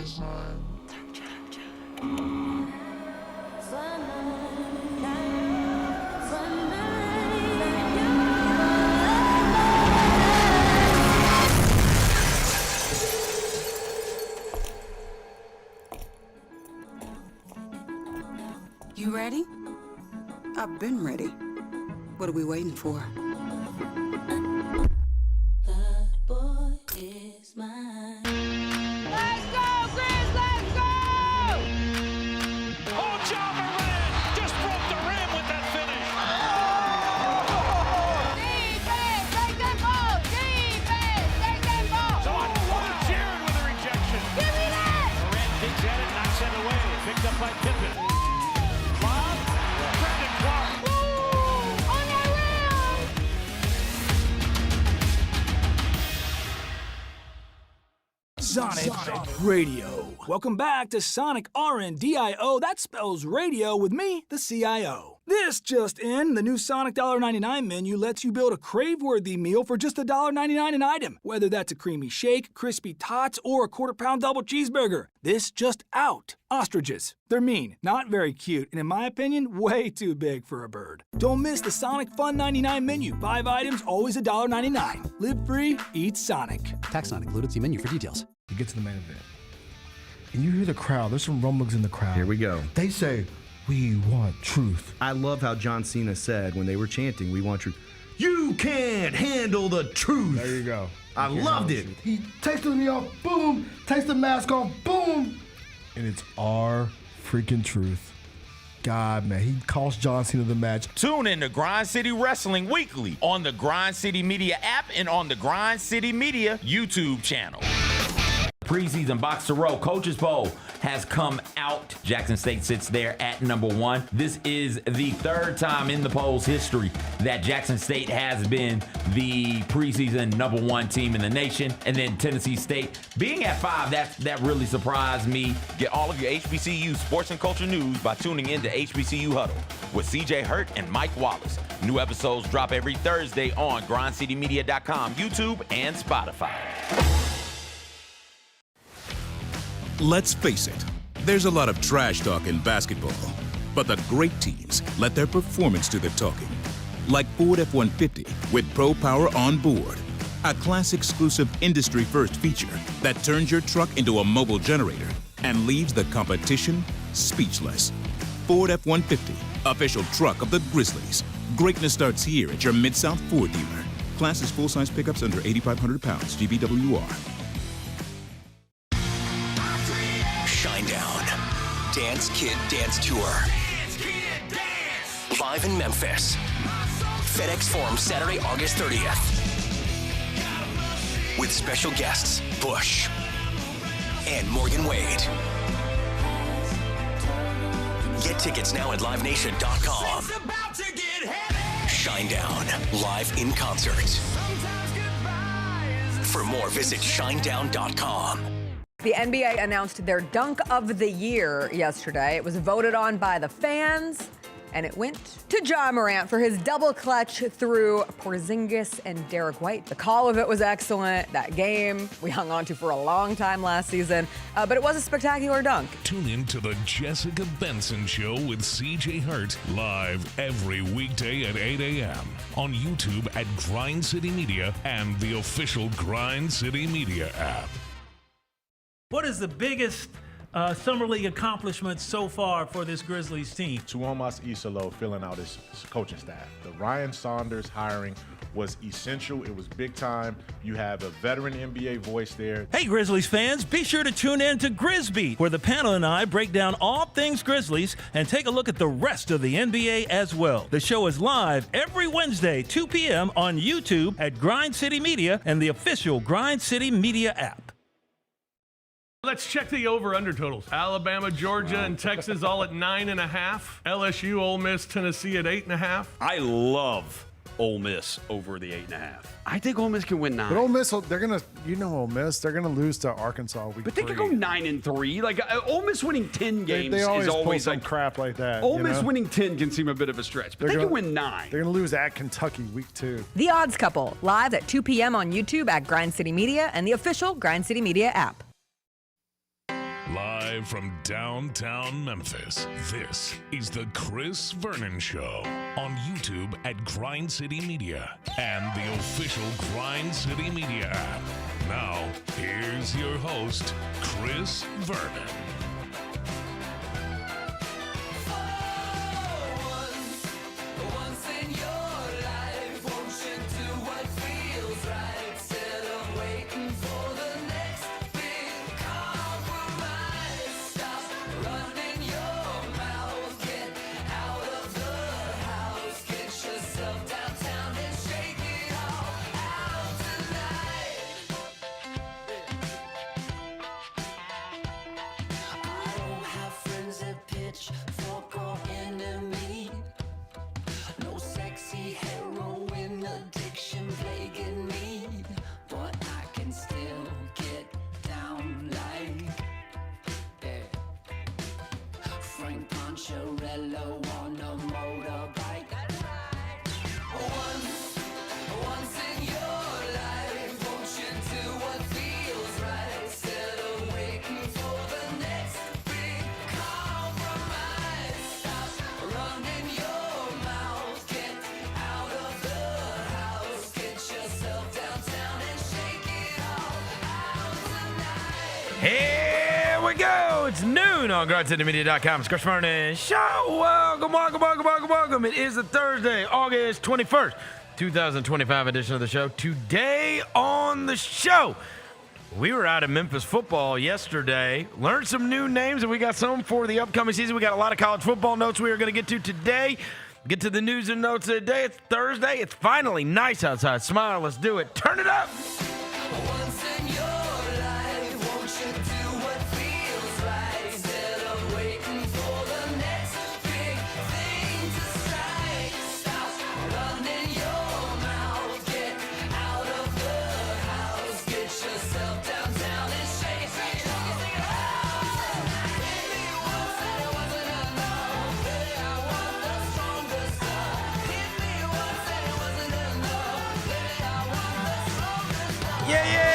You ready? I've been ready. What are we waiting for? The boy is mine. Let's go, Grizz, let's go! Oh, John Moran just broke the rim with that finish. Defense, take them ball! Defense, take them ball! Jared with a rejection. Give me that! Moran digs at it, knocks it away. Picked up by Pippen. Lob, Brendan Clark. On that rim! Sonic Radio. Welcome back to Sonic RNDIO. That spells radio with me, the CIO. This just in, the new Sonic $1.99 menu lets you build a crave-worthy meal for just $1.99 an item, whether that's a creamy shake, crispy tots, or a quarter-pound double cheeseburger. This just out. Ostriches. They're mean, not very cute, and in my opinion, way too big for a bird. Don't miss the Sonic Fun 99 menu. 5 items, always $1.99. Live free, eat Sonic. Tax not included. See menu for details. You get to the main event, and you hear the crowd. There's some rumblings in the crowd. Here we go. They say, "We want truth." I love how John Cena said when they were chanting, "We want truth." You can't handle the truth. There you go. I loved it. He takes the knee off, boom. Takes the mask off, boom. And it's our freaking truth. God, man, he cost John Cena the match. Tune in to Grind City Wrestling weekly on the Grind City Media app and on the Grind City Media YouTube channel. Preseason Box to Row Coaches Bowl has come out. Jackson State sits there at number 1. This is the 3rd time in the poll's history that Jackson State has been the preseason number 1 team in the nation. And then Tennessee State being at 5, that really surprised me. Get all of your HBCU sports and culture news by tuning in to HBCU Huddle with CJ Hurt and Mike Wallace. New episodes drop every Thursday on grindcitymedia.com, YouTube, and Spotify. Let's face it, there's a lot of trash talk in basketball, but the great teams let their performance do the talking. Like Ford F-150 with Pro Power on board, a class-exclusive industry-first feature that turns your truck into a mobile generator and leaves the competition speechless. Ford F-150, official truck of the Grizzlies. Greatness starts here at your Mid-South Ford dealer. Class is full-size pickups under 8,500 pounds, GVWR. Shinedown. Dance Kid Dance Tour. Live in Memphis. FedEx Forum, Saturday, August 30th. With special guests, Bush and Morgan Wade. Get tickets now at livenation.com. Shinedown, live in concert. For more, visit shinedown.com. The NBA announced their Dunk of the Year yesterday. It was voted on by the fans, and it went to Ja Morant for his double clutch through Porzingis and Derek White. The call of it was excellent. That game we hung on to for a long time last season, but it was a spectacular dunk. Tune in to the Jessica Benson Show with CJ Hurt, live every weekday at 8 a.m. on YouTube at Grind City Media and the official Grind City Media app. What is the biggest Summer League accomplishment so far for this Grizzlies team? Tuomas Isalo filling out his coaching staff. The Ryan Saunders hiring was essential. It was big time. You have a veteran NBA voice there. Hey, Grizzlies fans, be sure to tune in to Grizzbeat, where the panel and I break down all things Grizzlies and take a look at the rest of the NBA as well. The show is live every Wednesday, 2 p.m. on YouTube at Grind City Media and the official Grind City Media app. Let's check the over-under totals. Alabama, Georgia, and Texas all at 9.5. LSU, Ole Miss, Tennessee at 8.5. I love Ole Miss over the 8.5. I think Ole Miss can win 9. But Ole Miss, they're gonna, Ole Miss, they're gonna lose to Arkansas week 3. But they could go 9-3. Like Ole Miss winning 10 games they always is always pull some crap like that. Ole Miss winning 10 can seem a bit of a stretch, but they can win 9. They're gonna lose at Kentucky week 2. The Odds Couple, live at 2 p.m. on YouTube at Grind City Media and the official Grind City Media app. Live from downtown Memphis, this is the Chris Vernon Show on YouTube at Grind City Media and the official Grind City Media app. Now, here's your host, Chris Vernon. On a motorbike. Once in your life, won't you do what feels right instead of waiting for the next big compromise? Stop running your mouth, get out of the house, get yourself downtown and shake it all out tonight. Here we go. It's noon on GrindCityMedia.com. It's Chris Vernon Show. Welcome. It is the Thursday, August 21st, 2025 edition of the show. Today on the show, we were out at Memphis football yesterday, learned some new names, and we got some for the upcoming season. We got a lot of college football notes we are going to get to today. Get to the news and notes of the day. It's Thursday. It's finally nice outside. Smile. Let's do it. Turn it up. Once in your life, won't you do what feels right instead of waiting for the next big thing to strike? Stop running your mouth, get out of the house, get yourself downtown and shake it off. Hit me once and it wasn't enough. Baby, I want the stronger stuff. Hit me once and it wasn't enough. Baby, I want the stronger stuff. Yeah.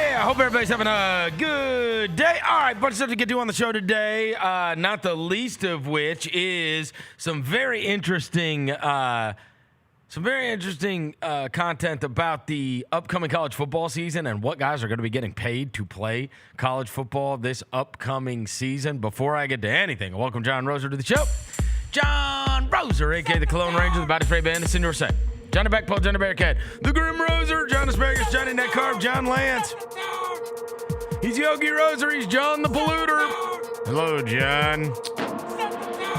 I hope everybody's having a good day. All right, bunch of stuff to get to on the show today, not the least of which is some very interesting content about the upcoming college football season and what guys are going to be getting paid to play college football this upcoming season. Before I get to anything, I welcome John Roser to the show. John Roser, a.k.a. the Cologne Ranger, the Body Spray Bandit, Senior Set. Johnny Backpaw, Johnny Bearcat, the Grim Roser, John Asparagus, Johnny Neckcarb, John Lance. He's Yogi Roser, he's John the Polluter. Hello, John.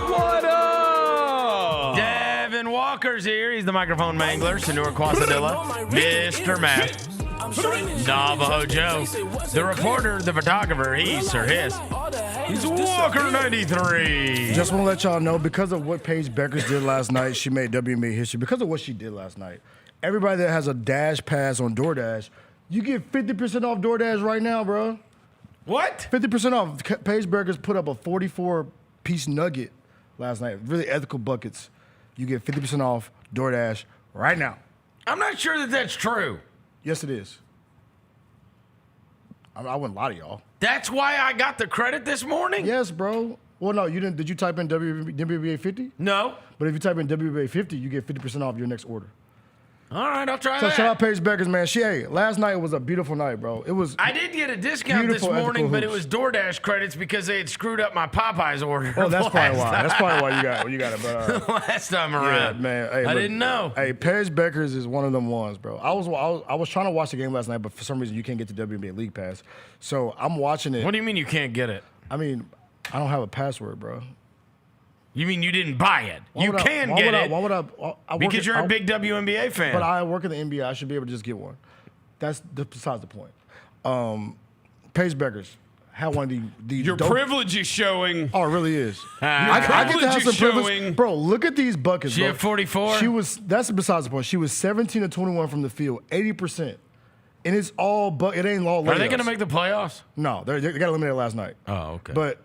What up? Devin Walker's here. He's the microphone mangler, Senor Quasadilla, Mr. Matt, Navajo Joe, the reporter, the photographer, he's Sir His. He's Walker 93. Just want to let y'all know, because of what Paige Beckers did last night, she made WNBA history. Because of what she did last night, everybody that has a Dash pass on DoorDash, you get 50% off DoorDash right now, bro. What? 50% off. Paige Beckers put up a 44-piece nugget last night. Really ethical buckets. You get 50% off DoorDash right now. I'm not sure that that's true. Yes, it is. I wouldn't lie to y'all. That's why I got the credit this morning? Yes, bro. Well, no, you didn't. Did you type in WNBA 50? No. But if you type in WNBA 50, you get 50% off your next order. All right, I'll try So that. shout out Paige Beckers, man. Last night was a beautiful night, bro. It was. I did get a discount this morning, but it was DoorDash credits because they had screwed up my Popeyes order. Oh, that's probably why. That's probably why you got it. But last time around, yeah, man. Hey, I didn't know. Hey, Paige Beckers is one of them ones, bro. I was trying to watch the game last night, but for some reason you can't get the WNBA League Pass. So I'm watching it. What do you mean you can't get it? I mean, I don't have a password, bro. You mean you didn't buy it? You can get it. Why would I? Because you're a big WNBA fan. But I work in the NBA. I should be able to just get one. That's besides the point. Paige Beckers had one of the Your privilege is showing. Oh, it really is. I get to have some privilege. Bro, look at these buckets, She bro. had 44? That's besides the point. She was 17 to 21 from the field, 80%. And it's all, it ain't all layups. Are they going to make the playoffs? No, they got eliminated last night. Oh, okay. But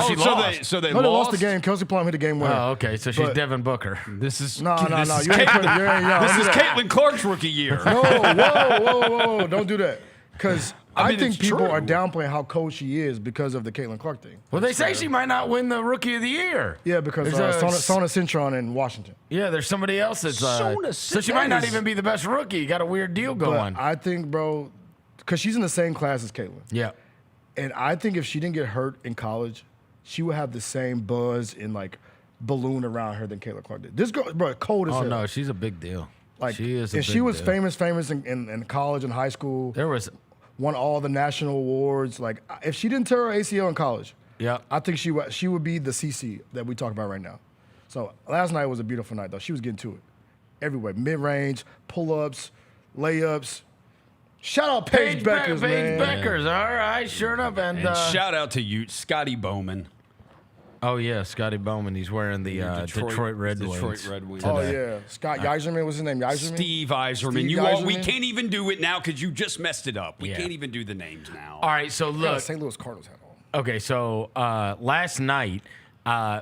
she lost. So they lost the game. Kelsey Plum hit the game winner. Oh, okay. So she's Devin Booker. This is No. This is You ain't put it. This is Caitlin Clark's rookie year. No, whoa. Don't do that. Because I think people are downplaying how cold she is because of the Caitlin Clark thing. Well, they say she might not win the Rookie of the Year. Yeah, because Sona Cintron in Washington. Yeah, there's somebody else that's so she might not even be the best rookie. You got a weird deal going. But I think, bro, because she's in the same class as Caitlin. Yeah. And I think if she didn't get hurt in college, she would have the same buzz and like balloon around her than Caitlin Clark did. This girl, bro, cold as hell. Oh no, she's a big deal. Like she is. And she was famous in college and high school. There was won all the national awards. Like if she didn't tear her ACL in college, I think she would be the CC that we talk about right now. So last night was a beautiful night though. She was getting to it everywhere, mid range, pull ups, layups. Shout out Paige Beckers, man. Paige Beckers, all right, sure enough. And shout out to you, Scotty Bowman. Oh yeah, Scotty Bowman. He's wearing the Detroit Red Wings. Oh yeah, Scott Yzerman was his name. Yzerman? Steve Yzerman. We can't even do it now because you just messed it up. We can't even do the names now. All right, so look, St. Louis Cardinals hat on. Okay, so last night, I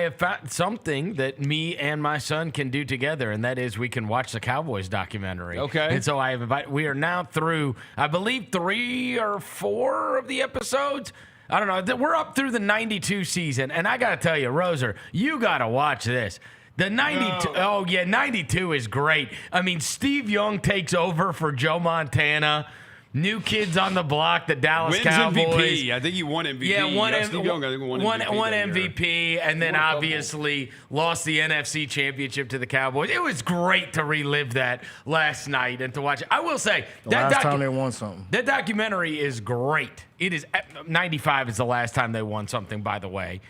have found something that me and my son can do together, and that is we can watch the Cowboys documentary. Okay. And so we are now through, I believe, 3 or 4 of the episodes. I don't know. We're up through the 92 season, and I got to tell you, Roser, you got to watch this. The 92, 92 is great. I mean, Steve Young takes over for Joe Montana. New kids on the block, the Dallas Cowboys. MVP. I think he won MVP. Yeah, Steve Young, I think won MVP. One MVP, and then obviously lost the NFC Championship to the Cowboys. It was great to relive that last night and to watch it. I will say, last time they won something. That documentary is great. It is 95 is the last time they won something, by the way.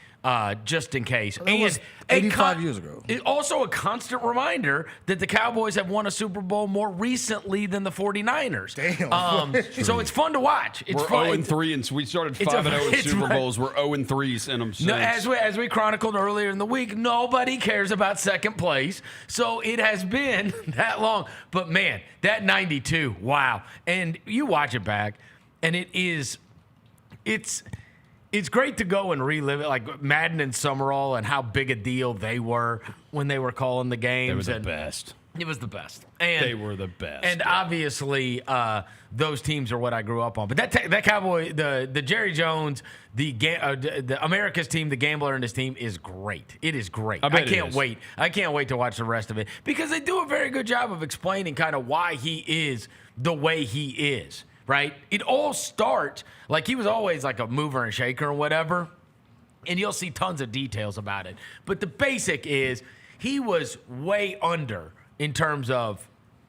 Just in case. That was 85 years ago. It's also a constant reminder that the Cowboys have won a Super Bowl more recently than the 49ers. Damn. So it's fun to watch. It's We're fun. 0-3, and we started 5-0 in Super Bowls. We're 0-3 in them since. No, as we chronicled earlier in the week, nobody cares about second place. So it has been that long. But man, that 92, wow. And you watch it back, and it's great to go and relive it, like Madden and Summerall and how big a deal they were when they were calling the games. They were the best. It was the best. And they were the best. And obviously, those teams are what I grew up on. But that Cowboy, the Jerry Jones, the America's team, the Gambler and his team is great. It is great. I can't wait. I can't wait to watch the rest of it because they do a very good job of explaining kind of why he is the way he is. Right? It all starts, like he was always like a mover and shaker or whatever, and you'll see tons of details about it. But the basic is he was way under in terms of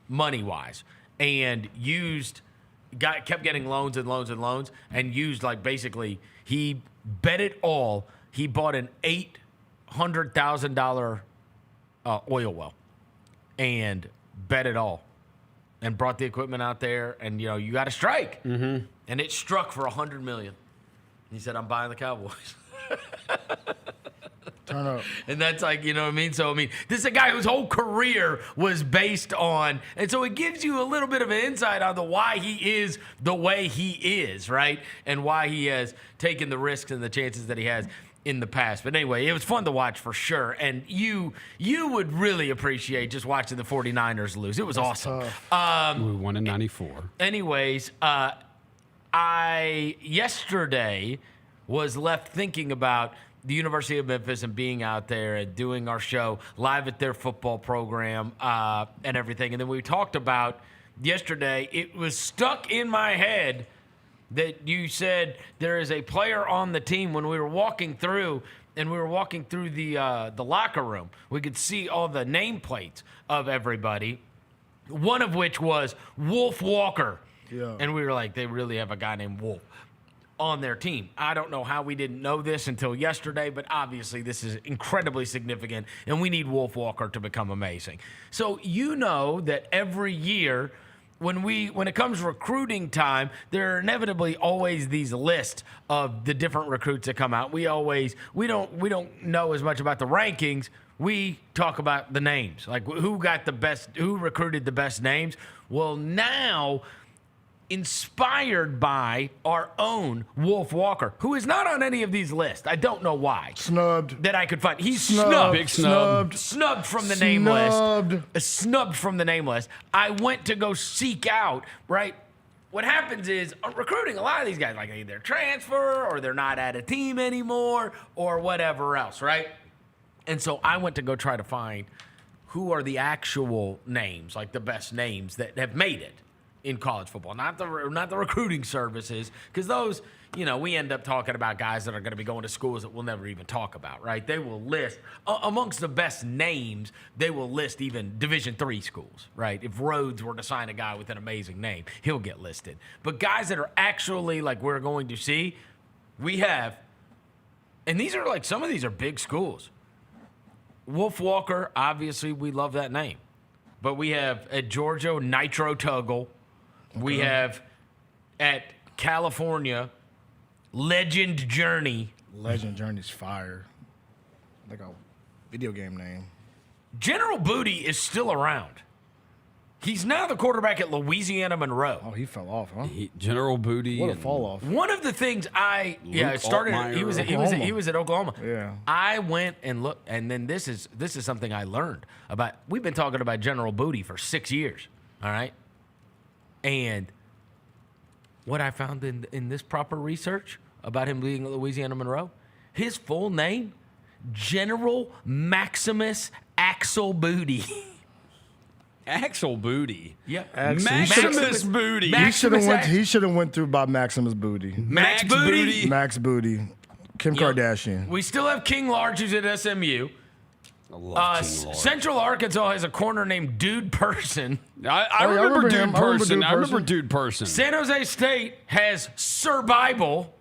money-wise and kept getting loans and loans and loans and used like basically he bet it all. He bought an $800,000 oil well and bet it all. And brought the equipment out there, and you got to strike, and it struck for $100 million. He said, "I'm buying the Cowboys." Turn up. And that's like, you know what I mean? So I mean, this is a guy whose whole career was based on, and so it gives you a little bit of an insight on why he is the way he is, right? And why he has taken the risks and the chances that he has in the past. But anyway, it was fun to watch for sure. And you would really appreciate just watching the 49ers lose. It was awesome. We won in 94. Anyways, I yesterday was left thinking about the University of Memphis and being out there and doing our show live at their football program and everything. And then we talked about yesterday, it was stuck in my head that you said there is a player on the team when we were walking through the locker room. We could see all the nameplates of everybody, one of which was Wolf Walker. Yeah. And we were like, they really have a guy named Wolf on their team. I don't know how we didn't know this until yesterday, but obviously this is incredibly significant, and we need Wolf Walker to become amazing. So you know that every year when it comes to recruiting time, there are inevitably always these lists of the different recruits that come out. We don't know as much about the rankings. We talk about the names, like who recruited the best names. Well, now, inspired by our own Wolf Walker, who is not on any of these lists. I don't know why. Snubbed. That I could find. He's snubbed. Big snub. Snubbed from the name list. Snubbed from the name list. I went to go seek out, right? what happens is recruiting a lot of these guys, like they either transfer or they're not at a team anymore or whatever else, right? And so I went to go try to find who are the actual names, like the best names that have made it in college football, not the recruiting services, because those, we end up talking about guys that are going to be going to schools that we'll never even talk about, right? They will list amongst the best names. They will list even Division III schools, right? If Rhodes were to sign a guy with an amazing name, he'll get listed. But guys that are actually like we're going to see, we have, and these are like some of these are big schools. Wolf Walker, obviously, we love that name, but we have at Georgia Nitro Tuggle. We have at California, Legend Journey. Legend Journey's fire. Like a video game name. General Booty is still around. He's now the quarterback at Louisiana Monroe. Oh, he fell off, huh? General Booty. What a fall off. One of the things Altmaier. He was at Oklahoma. Yeah. I went and looked, and then this is something I learned about. We've been talking about General Booty for 6 years. All right. And what I found in this proper research about him leading Louisiana Monroe, his full name, General Maximus Axel Booty. Axel Booty. Yep. Maximus Booty. He should have went through by Maximus Booty. Max Booty. Max Booty. Kim Kardashian. We still have King Large, who's at SMU. Central Arkansas has a corner named Dude Person. I remember Dude Person. I remember Dude Person. San Jose State has Sir Bible.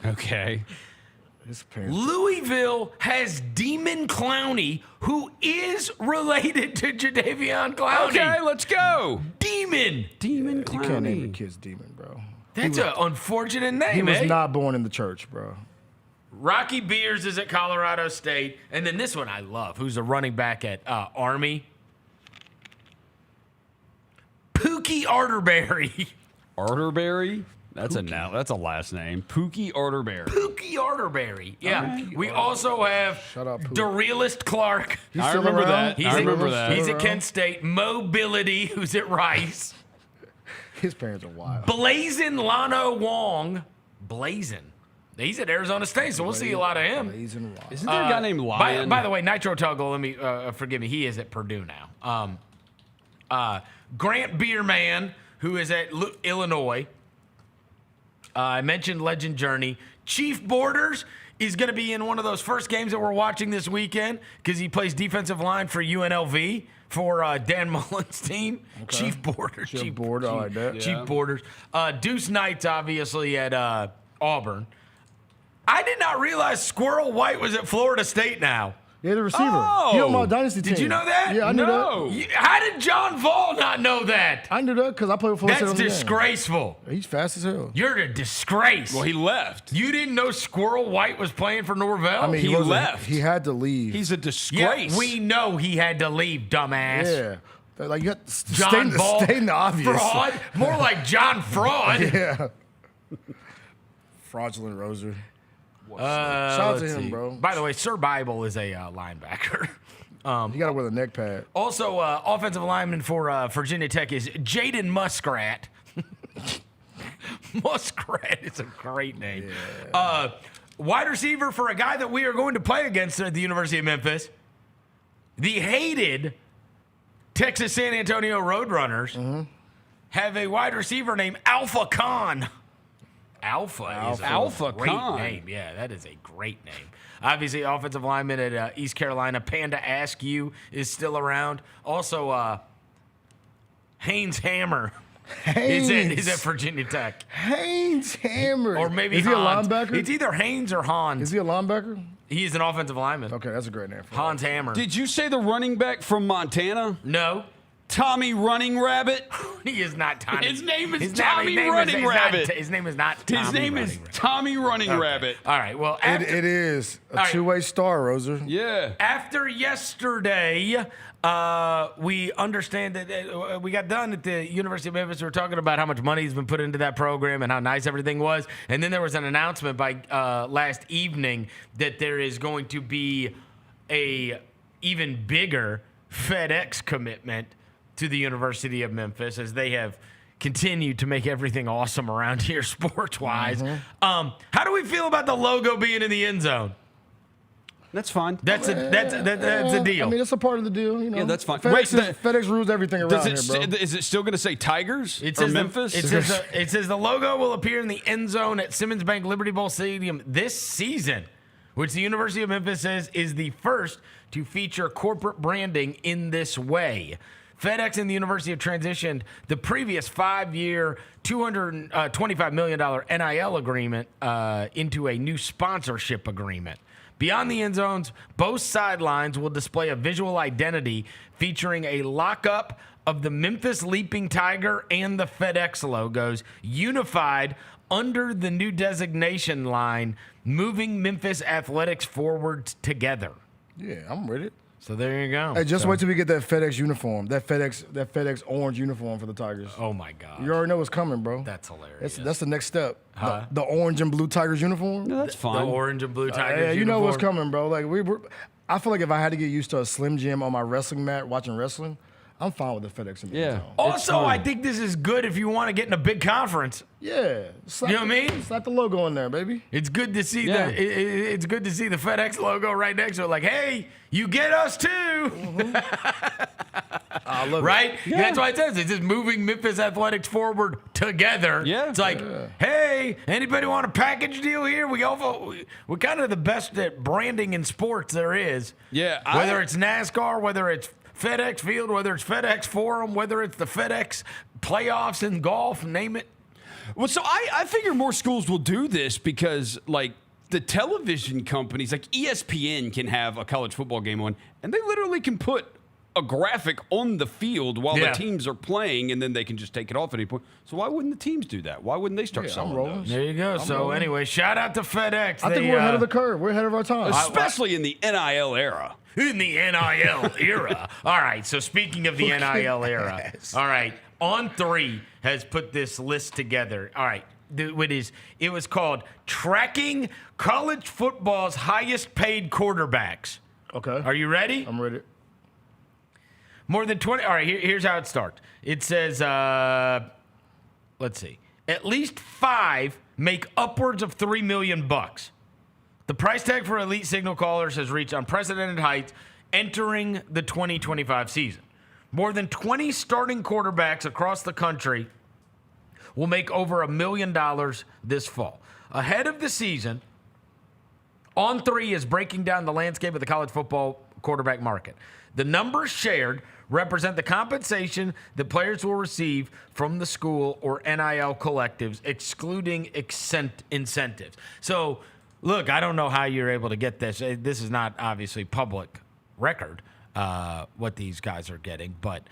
Okay. Louisville has Demon Clowney, who is related to Jadeveon Clowney. Okay, let's go. Demon You Clowney. can't name your kids Demon, bro. That's an unfortunate name, He was not born in the church, bro. Rocky Beers is at Colorado State. And then this one I love, who's a running back at Army. Pookie Arterberry. Arterberry? That's a last name. Pookie Arterberry. Pookie Arterberry. Yeah. We also have the Realist Clark. I remember that. He's at Kent State. Mobility, who's at Rice. His parents are wild. Blazin' Lano Wong. Blazin'. He's at Arizona State, so we'll see a lot of him. Isn't there a guy named Lion? By the way, Nitro Tuggle, let me forgive me. He is at Purdue now. Grant Bierman, who is at Illinois. I mentioned Legend Journey. Chief Borders is going to be in one of those first games that we're watching this weekend because he plays defensive line for UNLV for Dan Mullen's team. Okay. Chief Borders. Chief Borders, I like that. Chief Borders. Deuce Knight's obviously at Auburn. I did not realize Squirrel White was at Florida State now. Yeah, the receiver. Oh, he on my dynasty team. Did you know that? Yeah, I knew that. How did John Vaughn not know that? I knew that because I played with Florida State. That's disgraceful. He's fast as hell. You're a disgrace. Well, he left. You didn't know Squirrel White was playing for Norvell? I mean, he left. He had to leave. He's a disgrace. Yeah, we know he had to leave, dumbass. Yeah. Like, you got to John Ball, stay in the obvious. Fraud? More like John Fraud. Yeah. Fraudulent Roser. Shout out to him, bro. By the way, Sir Bible is a linebacker. You got to wear the neck pad. Also, offensive lineman for Virginia Tech is Jaden Muskrat. Muskrat is a great name. Yeah. Wide receiver for a guy that we are going to play against at the University of Memphis. The hated Texas San Antonio Roadrunners have a wide receiver named Alpha Khan. Alpha is a great name. Yeah, that is a great name. Obviously, offensive lineman at East Carolina. Panda Askew is still around. Also, Haynes Hammer is at Virginia Tech. Haynes Hammer. Or maybe is Hans. He a linebacker? It's either Haynes or Hans. Is he a linebacker? He's an offensive lineman. Okay, that's a great name for Hans Hammer. Did you say the running back from Montana? No. Tommy Running Rabbit? He is not Tommy. His name is Tommy Running Rabbit. His name is not Tommy. His name is Tommy Running Rabbit. All right, well, it is a two-way star, Roser. Yeah. After yesterday, we understand that we got done at the University of Memphis. We were talking about how much money has been put into that program and how nice everything was. And then there was an announcement by last evening that there is going to be a even bigger FedEx commitment to the University of Memphis, as they have continue to make everything awesome around here sports-wise. How do we feel about the logo being in the end zone? That's fine. That's a deal. I mean, it's a part of the deal. You know? Yeah, that's fine. FedEx rules everything around here, bro. Is it still going to say Tigers It or says Memphis? It says the logo will appear in the end zone at Simmons Bank Liberty Bowl Stadium this season, which the University of Memphis says is the first to feature corporate branding in this way. FedEx and the University have transitioned the previous 5-year, $225 million NIL agreement into a new sponsorship agreement. Beyond the end zones, both sidelines will display a visual identity featuring a lockup of the Memphis Leaping Tiger and the FedEx logos unified under the new designation line, moving Memphis athletics forward together. Yeah, I'm with it. So there you go. Hey, just wait till we get that FedEx uniform, that FedEx orange uniform for the Tigers. Oh my God! You already know what's coming, bro. That's hilarious. That's the next step. Huh? The orange and blue Tigers uniform. No, that's fine. The orange and blue Tigers Yeah, you know uniform. what's coming, bro. Like I feel like if I had to get used to a Slim Jim on my wrestling mat watching wrestling, I'm fine with the FedEx in the zone. Also, I think this is good if you want to get in a big conference. Yeah, you know what I mean? Slap the logo in there, baby. It's good to see it's good to see the FedEx logo right next to it. Like, hey, you get us too, I love right? it. Yeah. That's why it says it's just moving Memphis athletics forward together. Yeah, it's like, hey, anybody want a package deal here? We're kind of the best at branding in sports there is. Yeah, whether it's NASCAR, whether it's FedEx Field, whether it's FedEx Forum, whether it's the FedEx playoffs in golf, name it. Well, so I figure more schools will do this because, like, the television companies, like ESPN, can have a college football game on, and they literally can put a graphic on the field while the teams are playing, and then they can just take it off at any point. So why wouldn't the teams do that? Why wouldn't they start selling those? There you go. Anyway, shout out to FedEx. I think we're ahead of the curve. We're ahead of our time. Especially in the NIL era. In the NIL era. All right, so speaking of the NIL era, all right, On3 has put this list together. All right, it was called Tracking College Football's Highest Paid Quarterbacks. Okay. Are you ready? I'm ready. More than 20. All right, here's how it starts. It says, let's see, at least 5 make upwards of $3 million. The price tag for elite signal callers has reached unprecedented heights entering the 2025 season. More than 20 starting quarterbacks across the country will make over $1 million this fall. Ahead of the season, On3 is breaking down the landscape of the college football quarterback market. The numbers shared represent the compensation that players will receive from the school or NIL collectives, excluding incentives. So, look, I don't know how you're able to get this. This is not obviously public record, what these guys are getting, but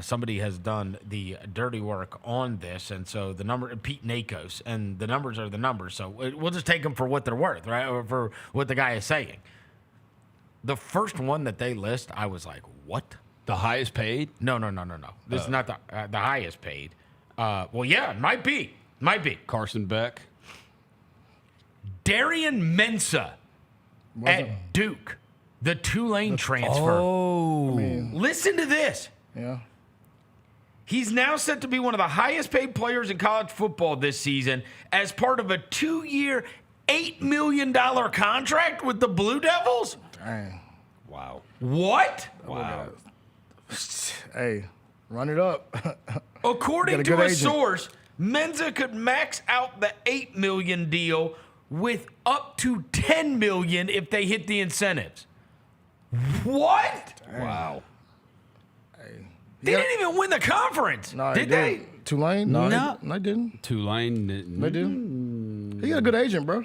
somebody has done the dirty work on this, and so the number, Pete Nakos, and the numbers are the numbers. So we'll just take them for what they're worth, right? Or for what the guy is saying. The first one that they list, I was like, what? The highest paid? No. This is not the highest paid. Well, yeah, it might be. Carson Beck. Darian Mensah at Duke, the Tulane transfer. Oh. Listen to this. Yeah. He's now set to be one of the highest paid players in college football this season as part of a 2-year, $8 million contract with the Blue Devils. Dang. Wow. What? Wow. Hey, run it up. According to a source, Mensah could max out the $8 million deal with up to $10 million if they hit the incentives. What? Dang. Wow. They didn't even win the conference, did they? Tulane? No, they didn't. Tulane. They didn't. He got a good agent, bro.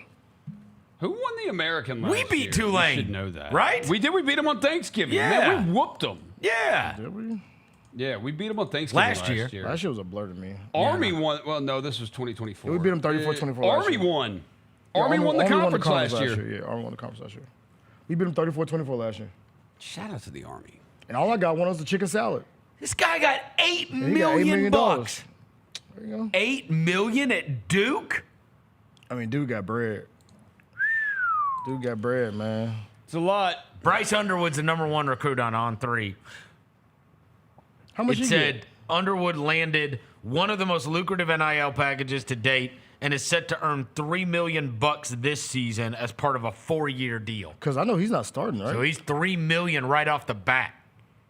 Who won the American last year? We beat Tulane. You should know that. Right? We did. We beat them on Thanksgiving. Yeah. Man, we whooped them. Yeah. Did we? Yeah, we beat them on Thanksgiving last year. Last year was a blur to me. Army won. Well, no, this was 2024. We beat them 34-24 Army won. Army won the conference last year. Yeah, Army won the conference last year. We beat them 34-24 last year. Shout out to the Army. And all I got was the chicken salad. This guy got $8 And he got $8 million bucks. There you go. $8 million at Duke? I mean, dude got bread. Dude got bread, man. It's a lot. Bryce Underwood's the #1 recruit on On3. How much it said Underwood landed one of the most lucrative NIL packages to date, and is set to earn $3 million this season as part of a 4-year deal. Because I know he's not starting, right? So he's $3 million right off the bat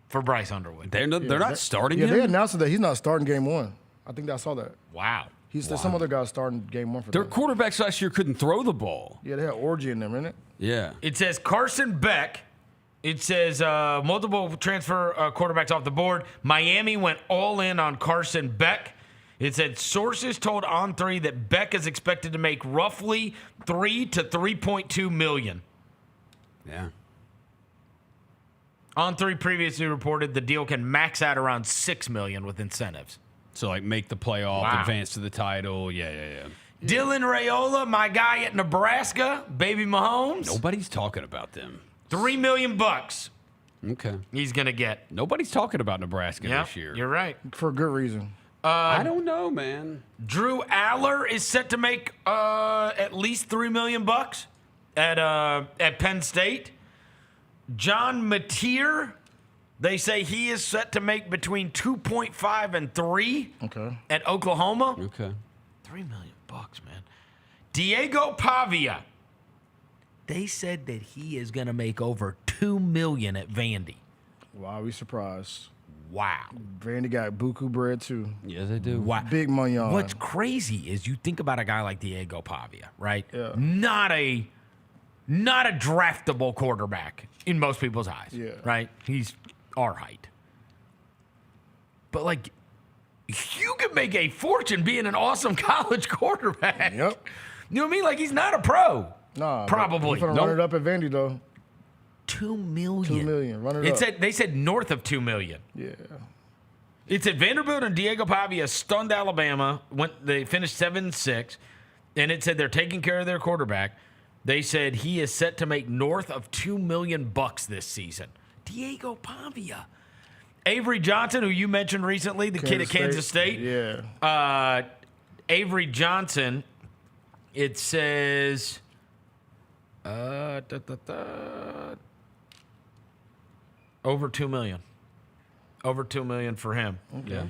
for Bryce Underwood. They're not starting him? Yeah, they announced that he's not starting game 1. I think I saw that. Wow. There's some other guys starting game 1 for Their them. quarterbacks last year couldn't throw the ball. Yeah, they had Orgy in them, innit? Yeah. It says Carson Beck. It says multiple transfer quarterbacks off the board. Miami went all in on Carson Beck. It said sources told On3 that Beck is expected to make roughly $3 to $3.2 million. Yeah. On3 previously reported the deal can max out around $6 million with incentives. So, like, make the playoff, Wow. advance to the title. Yeah. Dylan Raiola, my guy at Nebraska, baby Mahomes. Nobody's talking about them. $3 million. Okay. He's going to get. Nobody's talking about Nebraska this year. You're right. For a good reason. I don't know, man. Drew Aller is set to make at least $3 million at Penn State. John Mateer, they say he is set to make between 2.5 and 3 at Oklahoma. Okay. $3 million, man. Diego Pavia, they said that he is going to make over $2 million at Vandy. Wow, we surprised. Wow. Vandy got buku bread, too. Yes, they do. Wow. Big money on. What's crazy is you think about a guy like Diego Pavia, right? Yeah. Not a draftable quarterback in most people's eyes. Yeah. Right? He's our height. But, like, you could make a fortune being an awesome college quarterback. Yep. You know what I mean? Like, he's not a pro. Nah. Probably. He's going to run it up at Vandy, though. $2 million. $2 million. Run it up. They said north of $2 million. Yeah. It said Vanderbilt and Diego Pavia stunned Alabama. They finished 7-6, and it said they're taking care of their quarterback. They said he is set to make north of $2 million this season. Diego Pavia. Avery Johnson, who you mentioned recently, the kid at Kansas State. Yeah. Avery Johnson, it says over $2 million. Over $2 million for him. Okay. It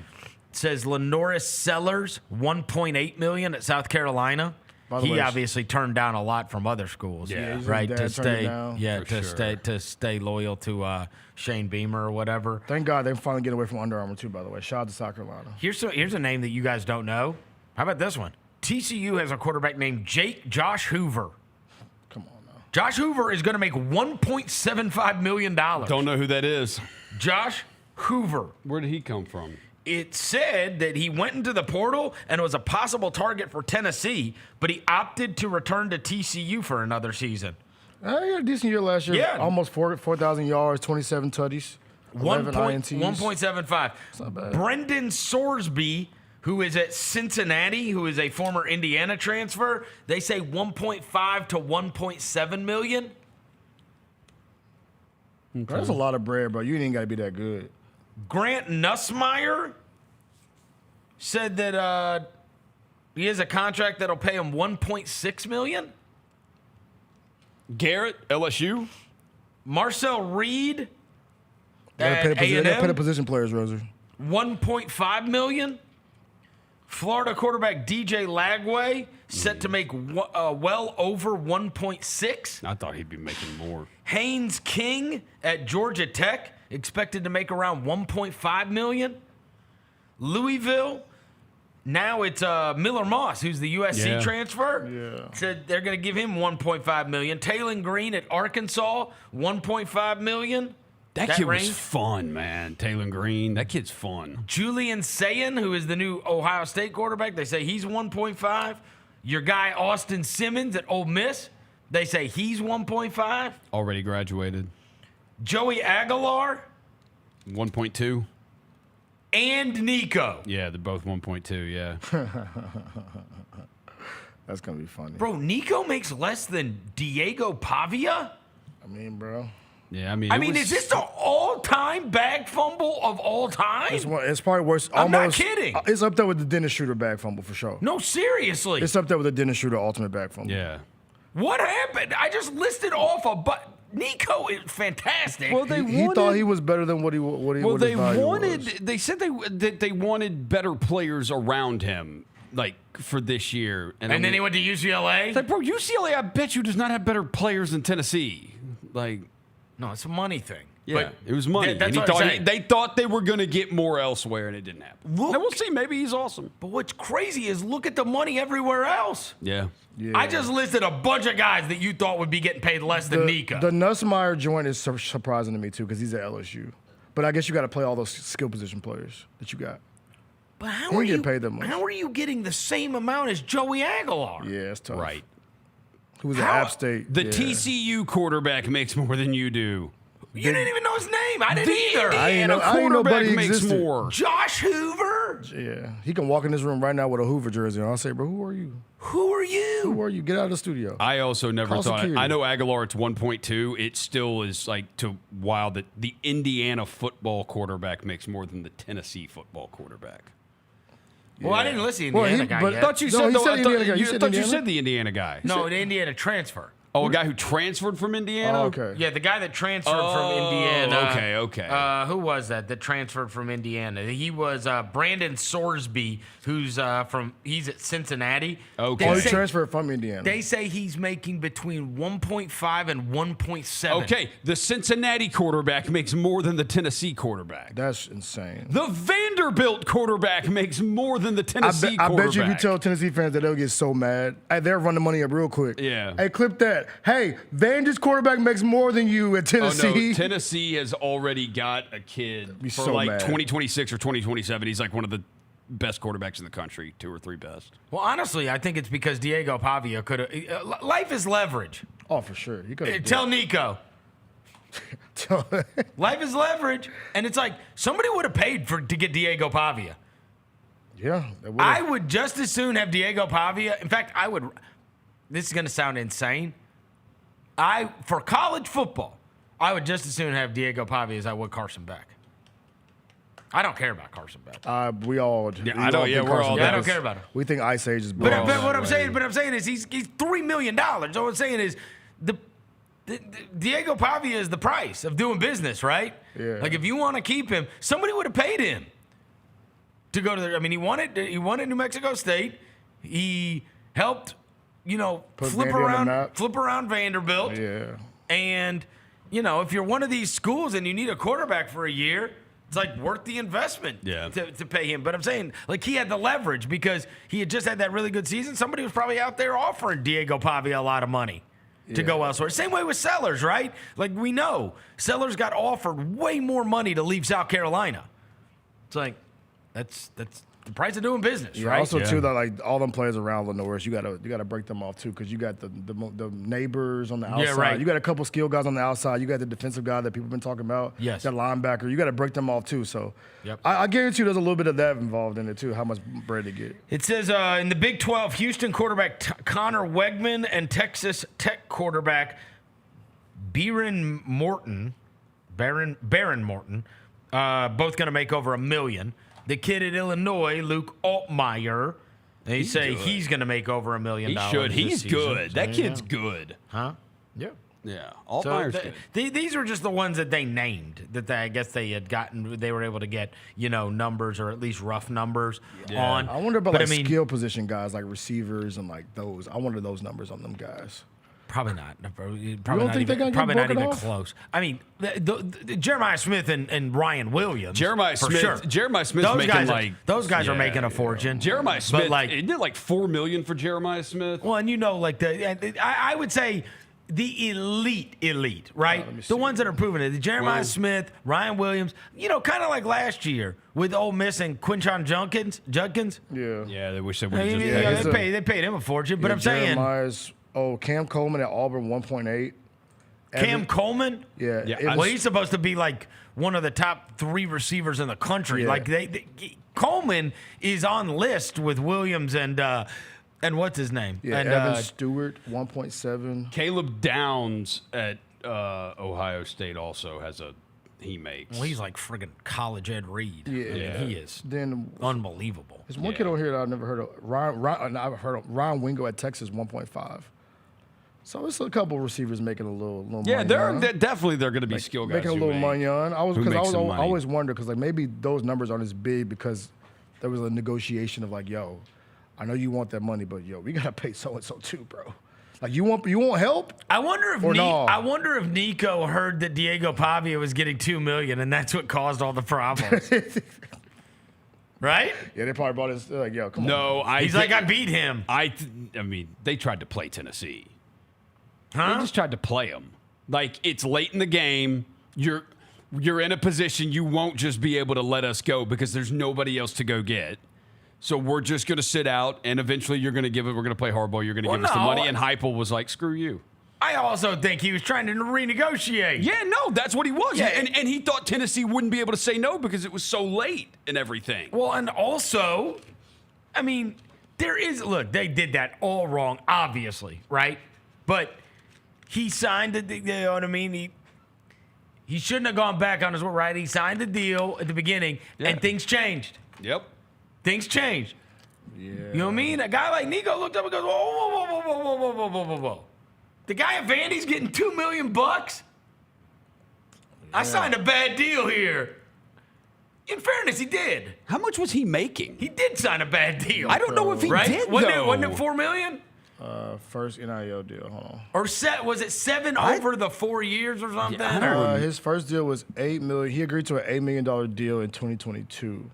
says Lenoris Sellers, $1.8 million at South Carolina. By the He way, obviously turned down a lot from other schools, Yeah, right? his To dad turned it stay, down. to stay loyal to Shane Beamer or whatever. Thank God they finally get away from Under Armour, too, by the way. Shout out to South Carolina. Here's a name that you guys don't know. How about this one? TCU has a quarterback named Josh Hoover. Come on now. Josh Hoover is going to make $1.75 million. Don't know who that is. Josh Hoover. Where did he come from? It said that he went into the portal and was a possible target for Tennessee, but he opted to return to TCU for another season. He had a decent year last year. Yeah. Almost 4,000 yards, 27 tutties, 11 INTs. 1.75. It's not bad. Brendan Sorsby, who is at Cincinnati, who is a former Indiana transfer, they say 1.5 to 1.7 million. That's a lot of bread, bro. You ain't got to be that good. Grant Nussmeier said that he has a contract that'll pay him $1.6 million. Garrett, LSU. Marcel Reed Gotta at pay the A&M, position players, Roser. $1.5 million. Florida quarterback DJ Lagway set to make well over 1.6. I thought he'd be making more. Haynes King at Georgia Tech expected to make around 1.5 million. Louisville, now it's Miller Moss, who's the USC transfer. Yeah. Said they're going to give him 1.5 million. Taylon Green at Arkansas, 1.5 million. That kid range. was fun, man. Taylor Green. That kid's fun. Julian Sayin, who is the new Ohio State quarterback, they say he's 1.5. Your guy Austin Simmons at Ole Miss, they say he's 1.5. Already graduated. Joey Aguilar 1.2. and Nico. Yeah, they're both 1.2, yeah. That's going to be funny. Bro, Nico makes less than Diego Pavia? I mean, bro. Yeah, I mean, is this the all-time bag fumble of all time? It's probably worse. I'm not kidding. It's up there with the Dennis Schroeder bag fumble for sure. No, seriously. It's up there with the Dennis Schroeder ultimate bag fumble. Yeah. What happened? I just listed off Nico is fantastic. Well, he thought he was better than what he Well, they wanted. was. They said they wanted better players around him, like for this year. And then he went to UCLA. It's like, bro, UCLA, I bet you, does not have better players than Tennessee. Like, no, it's a money thing. Yeah, But it was money. that's And what I'm saying. they thought they were going to get more elsewhere, and it didn't happen. Now we'll see. Maybe he's awesome. But what's crazy is look at the money everywhere else. Yeah. I just listed a bunch of guys that you thought would be getting paid less than Nico. The Nussmeier joint is surprising to me too because he's at LSU. But I guess you got to play all those skill position players that you got. But how He are didn't you get paid that much. How are you getting the same amount as Joey Aguilar? Yeah, it's tough. Right. Who was at App State? The yeah. TCU quarterback makes more than you do. You didn't even know his name. I didn't either. I ain't know quarterback nobody makes existed. more. Josh Hoover. Yeah, he can walk in this room right now with a Hoover jersey on. I'll say, bro, who are you? Who are you? Who are you? Get out of the studio. I also never Call thought. security. I know Aguilar, it's 1.2. It still is like wild that the Indiana football quarterback makes more than the Tennessee football quarterback. Well, I didn't listen to the Indiana guy But yet. I thought you No, said, he though, said I Indiana guy. thought, You you, said I thought you Indiana? said the Indiana guy. No, the Indiana transfer. Oh, a guy who transferred from Indiana? Oh, okay. Yeah, the guy that transferred Oh, from Indiana. okay. Who was that transferred from Indiana? He was Brandon Sorsby, who's he's at Cincinnati. Okay. Oh, he transferred from Indiana. They say he's making between 1.5 and 1.7. Okay, the Cincinnati quarterback makes more than the Tennessee quarterback. That's insane. The Vanderbilt quarterback makes more than the Tennessee I quarterback. bet you if you tell Tennessee fans that they'll get so mad. Hey, they'll run the money up real quick. Yeah. Hey, clip that. Hey, Vanderbilt's quarterback makes more than you at Tennessee. Oh, no. Tennessee has already got a kid Be for so like mad. 2026 or 2027. He's like one of the best quarterbacks in the country, 2 or 3 best. Well, honestly, I think it's because Diego Pavia could have. Life is leverage. Oh, for sure. He could Tell Nico. Life is leverage, and it's like somebody would have paid to get Diego Pavia. Yeah, I would just as soon have Diego Pavia. In fact, I would. This is going to sound insane. For college football, I would just as soon have Diego Pavia as I would Carson Beck. I don't care about Carson Beck. We all. Yeah, we I know, all yeah, think we're Carson all- Beck I don't is- care about him. We think Ice Age is. But bad. what I'm saying is he's $3 million. All I'm saying is the Diego Pavia is the price of doing business, right? Yeah. Like if you want to keep him, somebody would have paid him to go to the. I mean, he wanted New Mexico State. He helped, Put flip Vandy on the map. around Vanderbilt. Yeah. And if you're one of these schools and you need a quarterback for a year, it's like worth the investment to pay him. But I'm saying, like, he had the leverage because he had just had that really good season. Somebody was probably out there offering Diego Pavia a lot of money to go elsewhere. Same way with Sellers, right? Like, we know Sellers got offered way more money to leave South Carolina. It's like, that's the price of doing business, Yeah, right? also too that like all them players around Lenoir, you gotta break them off too because you got the neighbors on the outside. Yeah, right. You got a couple skill guys on the outside. You got the defensive guy that people have been talking about. Yes. That linebacker. You got to break them off too. So Yep. I guarantee you there's a little bit of that involved in it too. How much bread to get. It says in the Big 12, Houston quarterback Connor Wegman and Texas Tech quarterback Baron Morton, both going to make over $1 million. The kid at Illinois, Luke Altmaier, they say good. he's going to make over $1 million. He should. this He's season. good. That Yeah. kid's good. Huh? Yeah. Yeah. So Altmaier's good. these were just the ones that they named that I guess they had gotten. They were able to get numbers or at least rough numbers on. I wonder about But like skill position guys like receivers and like those. I wonder those numbers on them guys. Probably not. Probably don't not think they're even, gonna get probably not broken even off? close. I mean, the Jeremiah Smith and Ryan Williams. Jeremiah for Smith. Sure. Jeremiah Smith's making those guys are making a fortune. Jeremiah Smith. But like, isn't it like $4 million for Jeremiah Smith? well, and I would say the elite, right? The ones that are proving it. The Jeremiah Smith, Ryan Williams. Kind of like last year with Ole Miss and Quinshon Judkins. Yeah. Yeah, they wish they would I have mean, just. they paid him a fortune. But Yeah, I'm saying, Jeremiah's Cam Coleman at Auburn 1.8. Cam Coleman. Yeah. Well, he's supposed to be like one of the top 3 receivers in the country. Yeah. Like Coleman is on list with Williams and what's his name? Yeah, and Evan Stewart 1.7. Caleb Downs at Ohio State also has he makes. well, he's like friggin' college Ed Reed. Yeah. I mean, he is Then unbelievable. there's one kid over here that I've never heard of. I've heard of Ryan Wingo at Texas 1.5. So it's a couple receivers making a little Yeah, money. they're definitely going to be skill guys. Making a little money on. I money. always wonder because like maybe those numbers aren't as big because there was a negotiation of like, yo, I know you want that money, but yo, we gotta pay so and so too, bro. Like you want help? I wonder if Nico heard that Diego Pavia was getting $2 million, and that's what caused all the problems. Right? Yeah, they probably brought his like, yo, come on. No, He's like, I beat him. I mean, they tried to play Tennessee. Huh? They just tried to play them. Like it's late in the game. You're in a position you won't just be able to let us go because there's nobody else to go get. So we're just going to sit out, and eventually we're going to play hardball. You're going to give us the money. And Heupel was like, screw you. I also think he was trying to renegotiate. Yeah, no, that's what he was. Yeah. And he thought Tennessee wouldn't be able to say no because it was so late and everything. Well, and also, I mean, they did that all wrong, obviously, right? But he signed you know what I mean? He shouldn't have gone back on his word, right? He signed the deal at the beginning, and things changed. Yep. Things changed. Yeah. You know what I mean? A guy like Nico looked up and goes, whoa. The guy at Vandy's getting $2 million. I signed a bad deal here. In fairness, he did. How much was he making? He did sign a bad deal. I don't know if he did, Wasn't though. it $4 million? First NIL deal. Hold on. Or was it 7 over the 4 years or something? His first deal was $8 million. He agreed to an $8 million deal in 2022.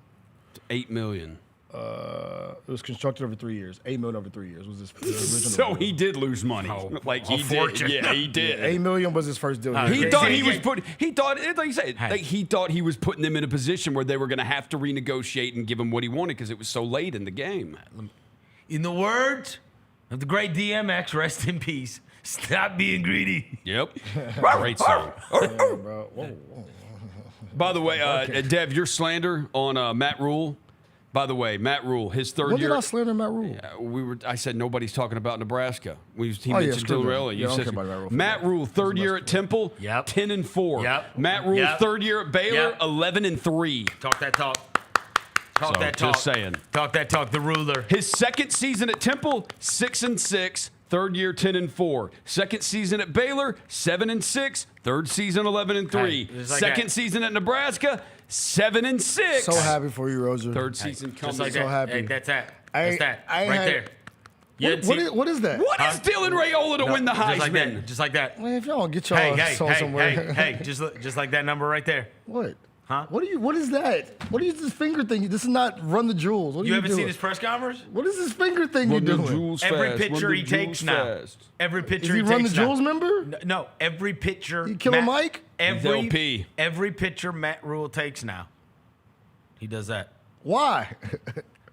$8 million. It was constructed over 3 years. $8 million over 3 years was his original. So he did lose money. Like he did. Yeah, he did. $8 million was his first deal. He thought he was putting. He thought, like you said, like he thought he was putting them in a position where they were going to have to renegotiate and give him what he wanted because it was so late in the game. In the words of the great DMX, rest in peace. Stop being greedy. Yep. Great song. Bro. Whoa. By the way, Dev, your slander on Matt Rhule. By the way, Matt Rhule, his third When year. did I slander Matt Rhule? I said nobody's talking about Nebraska. He Oh, yeah, mentioned screw Dillarella. that. You Yeah, I don't said care about Matt Rhule for Matt that. Rhule, third year at Temple, 10-4. Yep. Matt Rhule, Yep. third year at Baylor, Yep. 11-3. Talk that talk. Talk So, that talk. just saying. Talk that talk. The ruler. His second season at Temple, 6-6. Third year, 10-4. Second season at Baylor, 7-6. Third season, 11-3. Hey, just like Second that. season at Nebraska, 7-6. So happy for you, Roser. Third season Just coming. like so that. happy. Hey, that's that. I- That's that. I Right had- there. You didn't see- What is that? What is Dylan Raiola to win the Heisman? Just like that. Just like that. Man, if y'all don't get y'all Hey, somewhere. hey, just like that number right there. What? Huh? What is that? What is this finger thing? This is not run the jewels. What are You you haven't doing? seen his press conference? What is this finger thing you're doing? Every picture he takes now. Every picture Is he he run the takes now. jewels member? No, every picture. You killing Mike? Every picture Matt Rhule takes now. He does that. Why?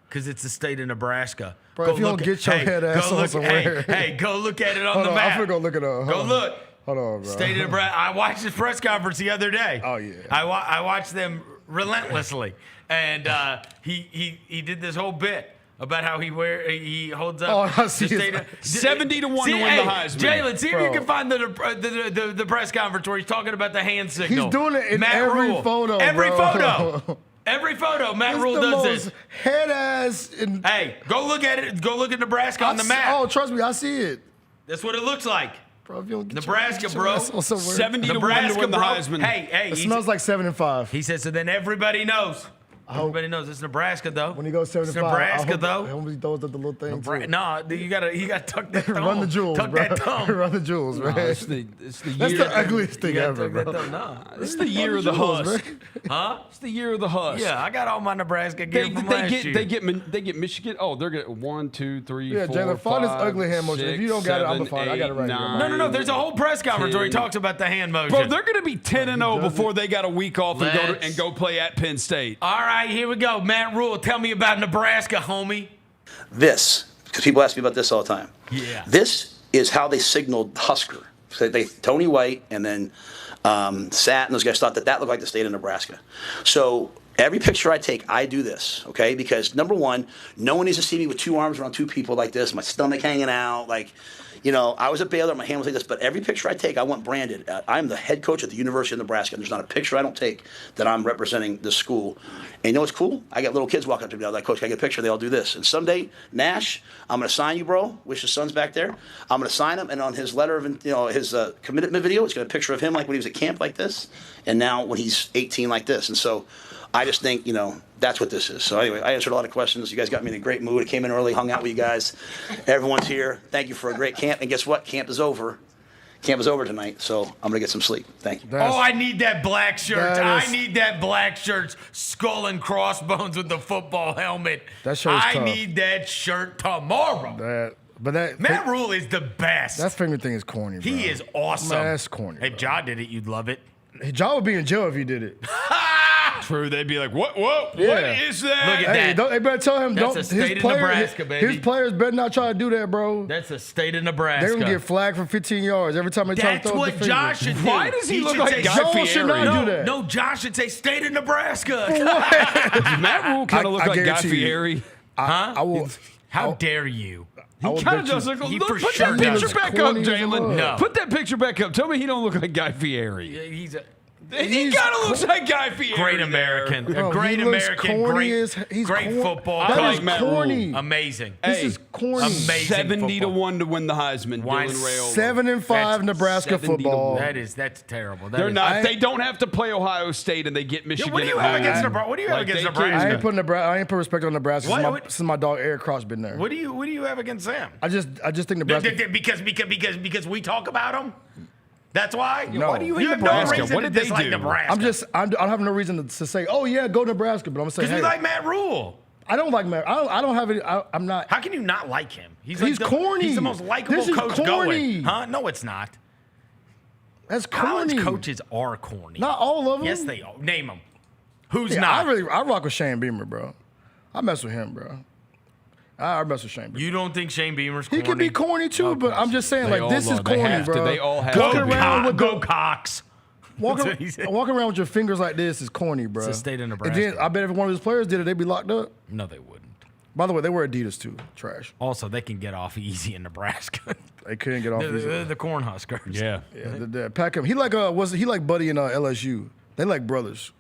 Because it's the state of Nebraska. Bro, if you don't get your head ass on somewhere. Hey, go look at it on Hold the on, map. I'm finna go look it up. Go look. Hold on, bro. State of Nebraska. I watched his press conference the other day. Oh, yeah. I watched them relentlessly. And he did this whole bit about how he holds up. Oh, I see the his- state of, 70 to 1 to win the Heisman. Jalen, see if Bro. you can find the press conference where he's talking about the hand signal. He's doing it in Matt every Rhule. photo, Every bro. photo. Every photo, Matt It's Rhule the does most this. head ass. And Hey, go look at it. Go look at Nebraska on the map. Oh, trust me, I see it. That's what it looks like. Bro, if you don't get Nebraska, your bro. ass on somewhere. 70 to 1 to Nebraska, win the bro. Heisman. Hey, It he smells like 7-5. He said, so then everybody knows. Everybody knows it's Nebraska, though. When he goes 7-5, Nebraska, though. I hope he throws up the little thing. too. No, you gotta tuck that thumb. Run the jewels, Tuck bro. that thumb. Run the jewels, No, man. it's the That's year. the ugliest thing You gotta ever, tuck bro. that thumb. No. It's the year of the jewels, husk. man. Huh? It's the year of the husk. Yeah, I got all my Nebraska gear from last year. They get Michigan. Oh, they're getting 1, 2, 3, Yeah, 4, Jalen, find his 5, ugly hand motion. If you don't got it, I'm gonna 6, find it. I got it right here. 8, No. There's a whole press conference where he 10. talks about the hand motion. Bro, they're going to be 10-0 before they got a week off and go play at Penn State. All right, here we go. Matt Rhule, tell me about Nebraska, homie. This, because people ask me about this all the time. Yeah. This is how they signaled Husker. So Tony White and then Sat and those guys thought that looked like the state of Nebraska. So every picture I take, I do this, okay? Because number one, no one needs to see me with two arms around two people like this, my stomach hanging out. Like, I was at Baylor, my hand was like this, but every picture I take, I want branded. I'm the head coach at the University of Nebraska, and there's not a picture I don't take that I'm representing the school. And you know what's cool? I got little kids walking up to me, like, Coach, can I get a picture? They all do this. And someday, Nash, I'm going to sign you, bro. Wish his son's back there. I'm going to sign him, and on his letter of, his commitment video, it's got a picture of him like when he was at camp like this, and now when he's 18 like this. And so I just think, that's what this is. So anyway, I answered a lot of questions. You guys got me in a great mood. I came in early, hung out with you guys. Everyone's here. Thank you for a great camp. And guess what? Camp is over. Camp is over tonight, so I'm going to get some sleep. Thank you. I need that black shirt. I need that black shirt, skull and crossbones with the football helmet. That shirt's I tough. need that shirt tomorrow. Matt Rhule is the best. That finger thing is corny, bro. He is awesome. That's corny. If Ja did it, you'd love it. Ja would be in jail if he did it. True, they'd be like, what what is that? Look at that. They better tell him, That's a state of Nebraska, baby. His players better not try to do that, bro. That's the state of Nebraska. They're going to get flagged for 15 yards every time they try to That's throw what the finger. Josh should do. Why does he look should like say, Guy Josh should Fieri? not do that. No, Josh should say state of Nebraska. Does Matt Rhule kind of look like Guy guarantee you. Fieri? Huh? I will. How dare you? He kind of does look. He Look, for put sure that picture does. back up, Corny as Jalen. fuck. No. Put that picture back up. Tell me he don't look like Guy Fieri. He's a He kind of looks like Guy Fieri. great American. Bro, A great he looks American. corny Great football. That like is Matt corny. Rhule. Amazing. This is corny. Amazing 70-1 to win the Heisman. Why Dylan Rayola. 7-5 Nebraska 70-1. football. That's terrible. They're not. They don't have to play Ohio State, and they get Michigan. What do you at have home. against Nebraska? What do you have Like against they Nebraska? can. I ain't put respect on Nebraska What? since my dog Eric Cross been there. What do you have against them? I just think Nebraska. Because we talk about them. That's why. No. Why do you hate have Nebraska? no reason What to did they dislike do? Nebraska. I don't have no reason to say, oh yeah, go Nebraska. But I'm gonna say, Because hey, we like Matt Rhule. I don't like Matt. I don't have any. I'm not. How can you not like him? He's corny. He's the most likable This is coach corny. going. Huh? No, it's not. That's College corny. coaches are corny. Not all of them. Yes, they are. Name them. Who's Yeah, not? I rock with Shane Beamer, bro. I mess with him, bro. I mess with Shane Beamer. You don't think Shane Beamer's corny? He can be corny too, but I'm just saying, like, this is corny, bro. They all have Walking to be. around with Go Cox. walking That's what he said. around with your fingers like this is corny, bro. It's the state of And Nebraska. then I bet if one of his players did it, they'd be locked up. No, they wouldn't. By the way, they wear Adidas too. Trash. Also, they can get off easy in Nebraska. They couldn't get off easy. the Cornhuskers. Yeah. Yeah, Pack him. He like Buddy in LSU. They like brothers.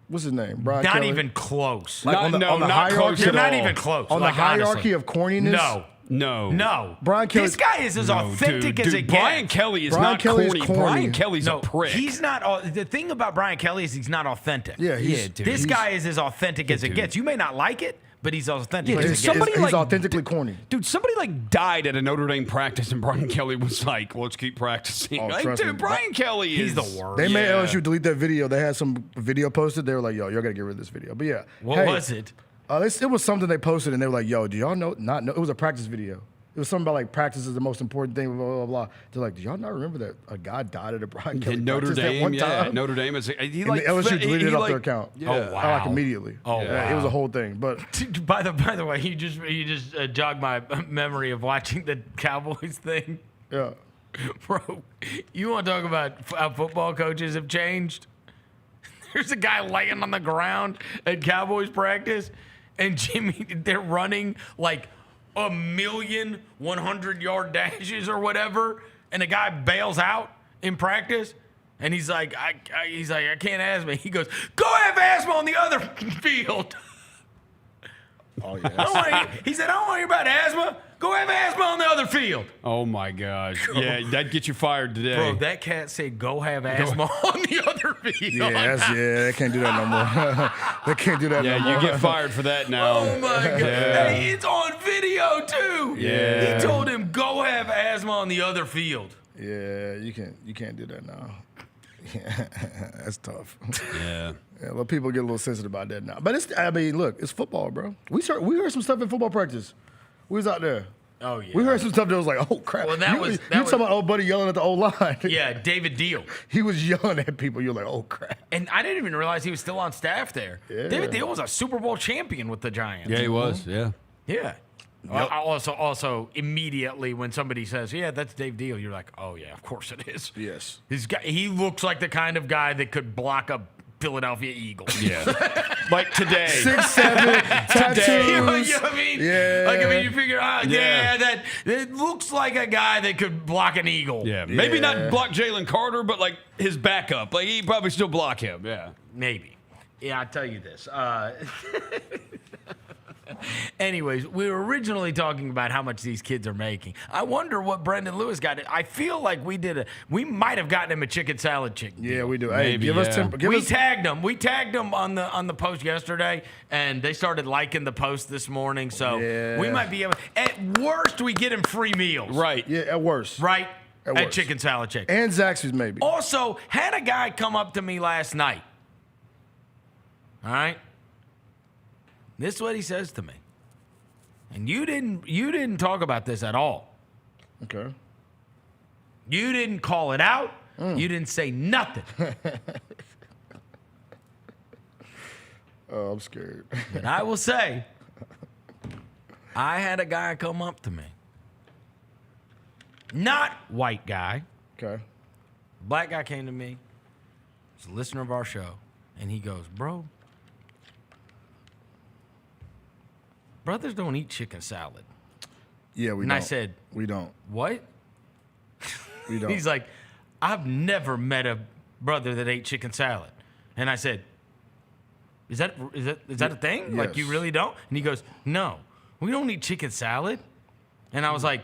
What's his name? Brian Not Kelly? even close. Like on the not hierarchy. close You're at not all. even close. On like, the hierarchy honestly. of corniness. No. Brian Kelly. This guy is as authentic as it gets. Brian Kelly is Brian not Kelly's corny. corny. Brian Kelly's a prick. He's not. The thing about Brian Kelly is he's not authentic. Yeah, dude. This guy is as authentic as it gets. You may not like it, but he's authentic Yeah, as dude, it somebody gets. He's authentically corny. Dude, somebody like died at a Notre Dame practice, and Brian Kelly was like, "Let's keep practicing." Oh, Like, trust dude, me. Brian Kelly He's is the worst. They made Yeah. LSU delete that video. They had some video posted. They were like, "Yo, y'all gotta get rid of this video." But yeah, What was it? It was something they posted, and they were like, "Yo, do y'all know? Not know? It was a practice video. It was something about like practice is the most important thing." Blah blah blah. They're like, "Do y'all not remember that a guy died at a Brian Kelly In Notre practice that Dame, one yeah, time?" Notre Dame is. He And like the LSU deleted it off their like- account. Yeah. Oh, wow. Like immediately. Oh, Yeah, it was wow. a whole thing. But By the way, you just jogged my memory of watching the Cowboys thing. yeah, Bro, you want to talk about how football coaches have changed? There's a guy laying on the ground at Cowboys practice, and Jimmy, they're running like 1,100,000-yard dashes or whatever, and the guy bails out in practice, and he's like, I can't asthma. He goes, go have asthma on the other field. oh yeah. He said, I don't want to hear about asthma. Go have asthma on the other field. Oh my gosh. Yeah, that'd get you fired today. Bro, that cat said, go have asthma on the other field. They can't do that no more. They can't do that no more. Yeah, you get fired for that now. Oh my God. Yeah. Hey, it's on video too. Yeah. He told him, go have asthma on the other field. Yeah, you can't do that now. Yeah, that's tough. Yeah. Yeah, well, people get a little sensitive about that now. But it's football, bro. We heard some stuff in football practice. We was out there. Oh, yeah. We heard some stuff that was like, oh, crap. Well, that you was- talking about old buddy yelling at the old line. Yeah, David Deal. He was yelling at people. You're like, oh, crap. And I didn't even realize he was still on staff there. Yeah. David Deal was a Super Bowl champion with the Giants. Yeah, he was. Yeah. Yeah. Also, immediately when somebody says, yeah, that's Dave Deal, you're like, oh, yeah, of course it is. Yes. He looks like the kind of guy that could block a Philadelphia Eagles. Yeah. Like today. 6'7", tattoos. You know what I mean? Yeah. Like, I mean, you figure out, that it looks like a guy that could block an eagle. Yeah. Maybe not block Jalen Carter, but like his backup. Like he'd probably still block him. Yeah. Maybe. Yeah, I'll tell you this. Anyways, we were originally talking about how much these kids are making. I wonder what Brendan Lewis got. I feel like we might have gotten him a chicken salad chicken. Yeah, we do. Maybe, hey, give us 10. We tagged them. We tagged them on the post yesterday, and they started liking the post this morning. So we might be able. At worst, we get him free meals. Right. Yeah, at worst. Right. At worst. chicken salad chicken. And Zaxby's maybe. Also, had a guy come up to me last night. All right. This is what he says to me. And you didn't talk about this at all. Okay. You didn't call it out. You didn't say nothing. Oh, I'm scared. But I will say, I had a guy come up to me. Not white guy. Okay. Black guy came to me. He's a listener of our show. And he goes, bro, brothers don't eat chicken salad. Yeah, we and don't. I said, we don't. What? We don't. He's like, I've never met a brother that ate chicken salad. And I said, is that a thing? Yes. Like, you really don't? And he goes, no, we don't eat chicken salad. And I was like,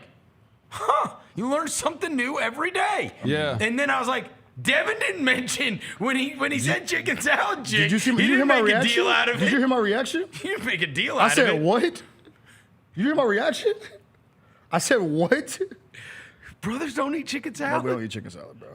huh, you learn something new every day. Yeah. And then I was like, Devin didn't mention when he said chicken salad chick. Did you hear my make reaction? a deal out of Did it. you hear my reaction? You didn't make a deal out I said, of it. what? You hear my reaction? I said, what? Brothers don't eat chicken No, salad. we don't eat chicken salad, bro.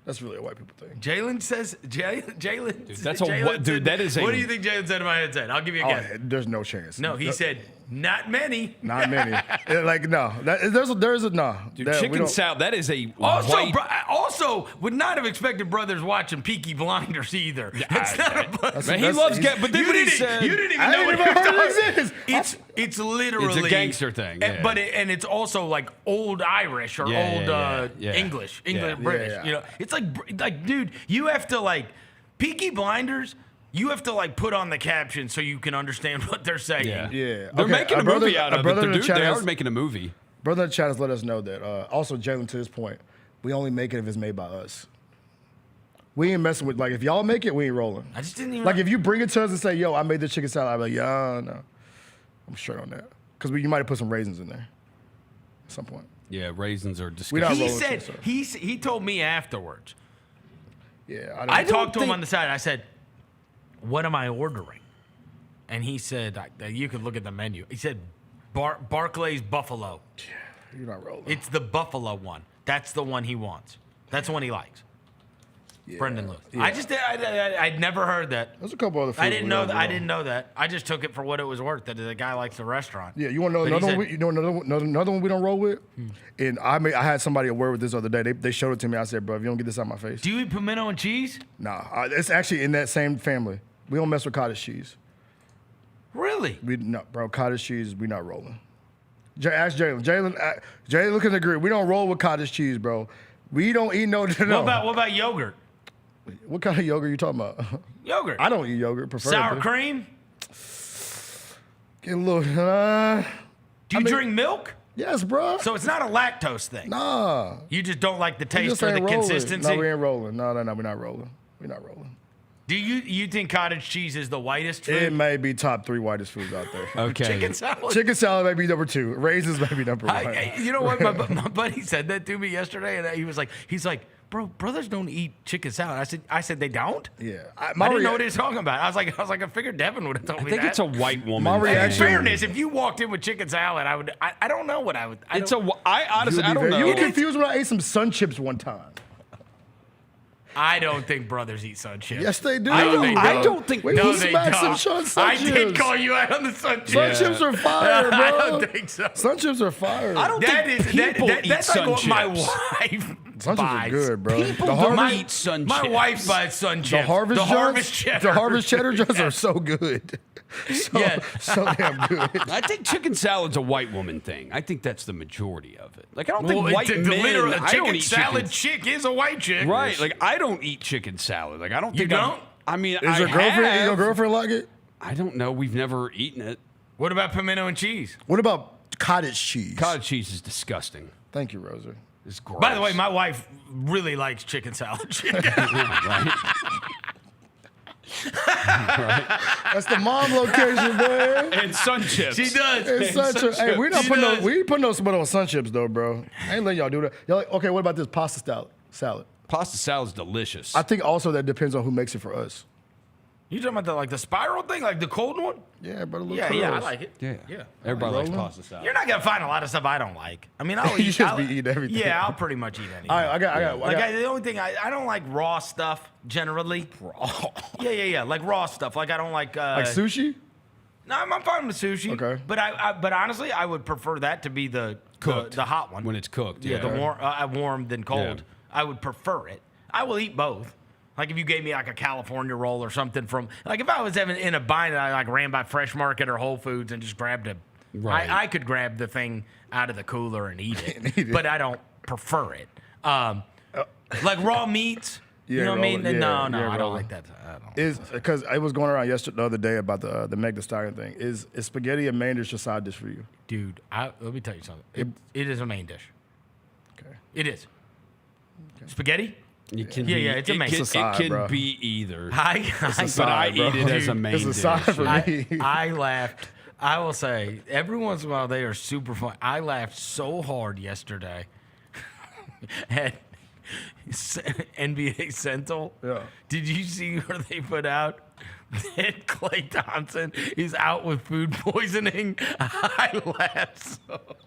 That's really a white people thing. Jalen says, Jalen. Dude, that's a Jalen what? Dude, said- that is a. What do you think Jalen said in my headset? I'll give you a guess. There's no chance. No, he said, not many. Not many. Like, no. There's a no. Dude, That- we chicken don't- salad. That is a Also, white. also, would not have expected brothers watching Peaky Blinders either. That's not a Man, he loves but then you what he didn't, said. you didn't even I know didn't what even he was heard talking it exist. It's literally It's a gangster thing, yeah. But it's also like old Irish or old yeah. English, Yeah. British. Yeah. You know, it's like, dude, you have to like Peaky Blinders. You have to like put on the caption so you can understand what they're saying. Yeah. Yeah. They're making a movie out of it. in the Dude, chat they has- are making a movie. Brother in the chat has let us know that. Also, Jalen, to this point, we only make it if it's made by us. We ain't messing with, like, if y'all make it, we ain't rolling. I just didn't even Like, if you bring it to us and say, yo, I made the chicken salad, I'll be like, yeah, no. I'm straight on that. Because you might have put some raisins in there at some point. Yeah, raisins are We disgusting. not He rolling said chicken salad. he told me afterwards. Yeah, I talked to him on the side. I said, what am I ordering? And he said, you could look at the menu. He said, Barclay's Buffalo. You're not rolling. It's the Buffalo one. That's the one he wants. That's the one he likes. Yeah. Brendan Lewis. Yeah. I'd never heard that. There's a couple other foods I didn't we know don't that. do. I didn't know that. I just took it for what it was worth. That the guy likes the restaurant. Yeah, you want to know But he another said- one? You know another one we don't roll with? And I had somebody aware with this the other day. They showed it to me. I said, bro, if you don't get this out of my face. Do you eat pimento and cheese? Nah, it's actually in that same family. We don't mess with cottage cheese. Really? Bro, cottage cheese, we not rolling. Ask Jalen. Jalen, look in the group. We don't roll with cottage cheese, bro. We don't eat no. What about yogurt? What kind of yogurt you talking about? Yogurt. I don't eat yogurt. Preferably. Sour cream? Get a little. Do you drink milk? Yes, bro. So it's not a lactose thing. Nah. You just don't like the We taste just or the ain't rolling. consistency. No, we ain't rolling. No, we're not rolling. We're not rolling. Do you think cottage cheese is the whitest food? It may be top 3 whitest foods out there. Okay. Chicken salad. Chicken salad may be number 2. Raisins may be number 1. You know what? My buddy said that to me yesterday, and he's like, bro, brothers don't eat chicken salad. I said they don't. Yeah, I didn't know what he was talking about. I was like, I figured Devin would have told me that. I think it's a white woman. My thing. reaction- In fairness, if you walked in with chicken salad, I don't know what I would. I honestly, I don't know. You were confused when I ate some Sun Chips one time. I don't think brothers eat sun chips. Yes, they do. No, they I don't think. We No, eat they smack some don't. Sun I did Chips. call you out on the sun chips. Sun Chips are fire, bro. I don't think so. Sun Chips are fire. I don't That think is people that's eat like sun what chips. my wife Sun Chips are buys. good, bro. People The don't Harvest- eat sun My chips. wife buys sun chips. The Harvest Harvest Jars- cheddar. The Harvest Cheddar Jars are so good. So damn good. I think chicken salad's a white woman thing. I think that's the majority of it. Like I don't think Well, white men. literal I don't chicken eat salad chicken. chick is a white chick. Right, like I don't eat chicken salad. Like I don't You think don't? I mean, Is your girlfriend like it? I don't know. We've never eaten it. What about pimento and cheese? What about cottage cheese? Cottage cheese is disgusting. Thank you, Rosa. It's gross. By the way, my wife really likes chicken salad. Right. That's the mom location, man. And sun chips. She does. It's such a, hey, we ain't putting no tomato on sun chips though, bro. I ain't letting y'all do that. Y'all like, okay, what about this pasta salad? Pasta salad's delicious. I think also that depends on who makes it for us. You talking about the spiral thing, like the cold one? Yeah, but a little Yeah, I like it. Yeah. Everybody likes pasta salad. You're not gonna find a lot of stuff I don't like. I mean, I'll You eat. just be eating everything. Yeah, I'll pretty much eat anything. All right, I got. The only thing I don't like raw stuff generally. Raw. Yeah. Like raw stuff. Like I don't like. Like sushi? No, I'm fine with sushi. Okay. But honestly, I would prefer that to be the hot one when it's cooked. Yeah, the warm than cold. Yeah. I would prefer it. I will eat both. Like if you gave me like a California roll or something from like if I was in a bind and I like ran by Fresh Market or Whole Foods and just grabbed a, Right. I could grab the thing out of the cooler and eat it, but I don't prefer it. Like raw meats. Yeah, you know what I mean? yeah, No, yeah, I don't roll. like that. I don't. Is because I was going around the other day about the Meg Thee Stallion thing. Is spaghetti a main dish or side dish for you? Dude, let me tell you something. It is a main dish. Okay. It is. Spaghetti? It can it's a main. It can be either. But I eat it as a main dish. It's a side for me. I laughed. I will say, every once in a while they are super fun. I laughed so hard yesterday at NBA Central. Yeah. Did you see where they put out that Klay Thompson is out with food poisoning? I laughed so hard.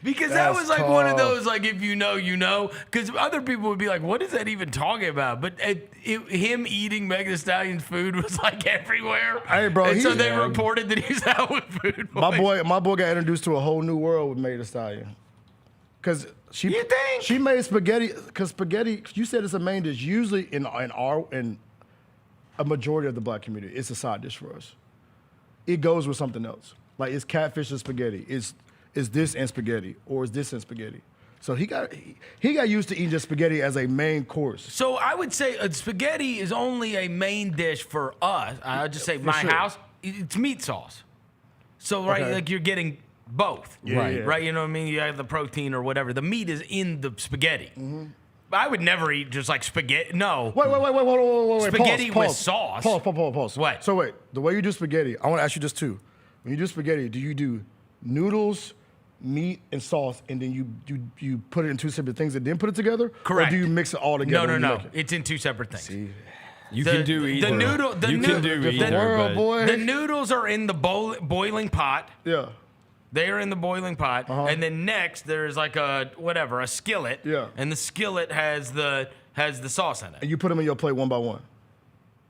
Because that was like one of those, like, if you know, you know. Because other people would be like, what is that even talking about? But him eating Meg Thee Stallion's food was like everywhere. Hey, bro. And so they reported that he's out with food poisoning. My boy got introduced to a whole new world with Meg Thee Stallion. Because she made spaghetti. Because spaghetti, you said it's a main dish. Usually in a majority of the black community, it's a side dish for us. It goes with something else. Like it's catfish and spaghetti. Is this and spaghetti, or is this and spaghetti? So he got used to eating just spaghetti as a main course. So I would say spaghetti is only a main dish for us. I'll just say house, it's meat sauce. So like you're getting both, right? You know what I mean? You have the protein or whatever. The meat is in the spaghetti. Mm-hmm. I would never eat just like spaghetti. No. Wait. Spaghetti Pause. with sauce. Pause. What? So wait, the way you do spaghetti, I want to ask you this too. When you do spaghetti, do you do noodles, meat, and sauce, and then you put it in two separate things and then put it together? Correct. Or do you mix it all together? No. It's in two separate things. See? You can do either. The noodles are in the boiling pot. Yeah. They are in the boiling pot, and then next there's like a skillet. Yeah. And the skillet has the sauce in it. And you put them in your plate one by one.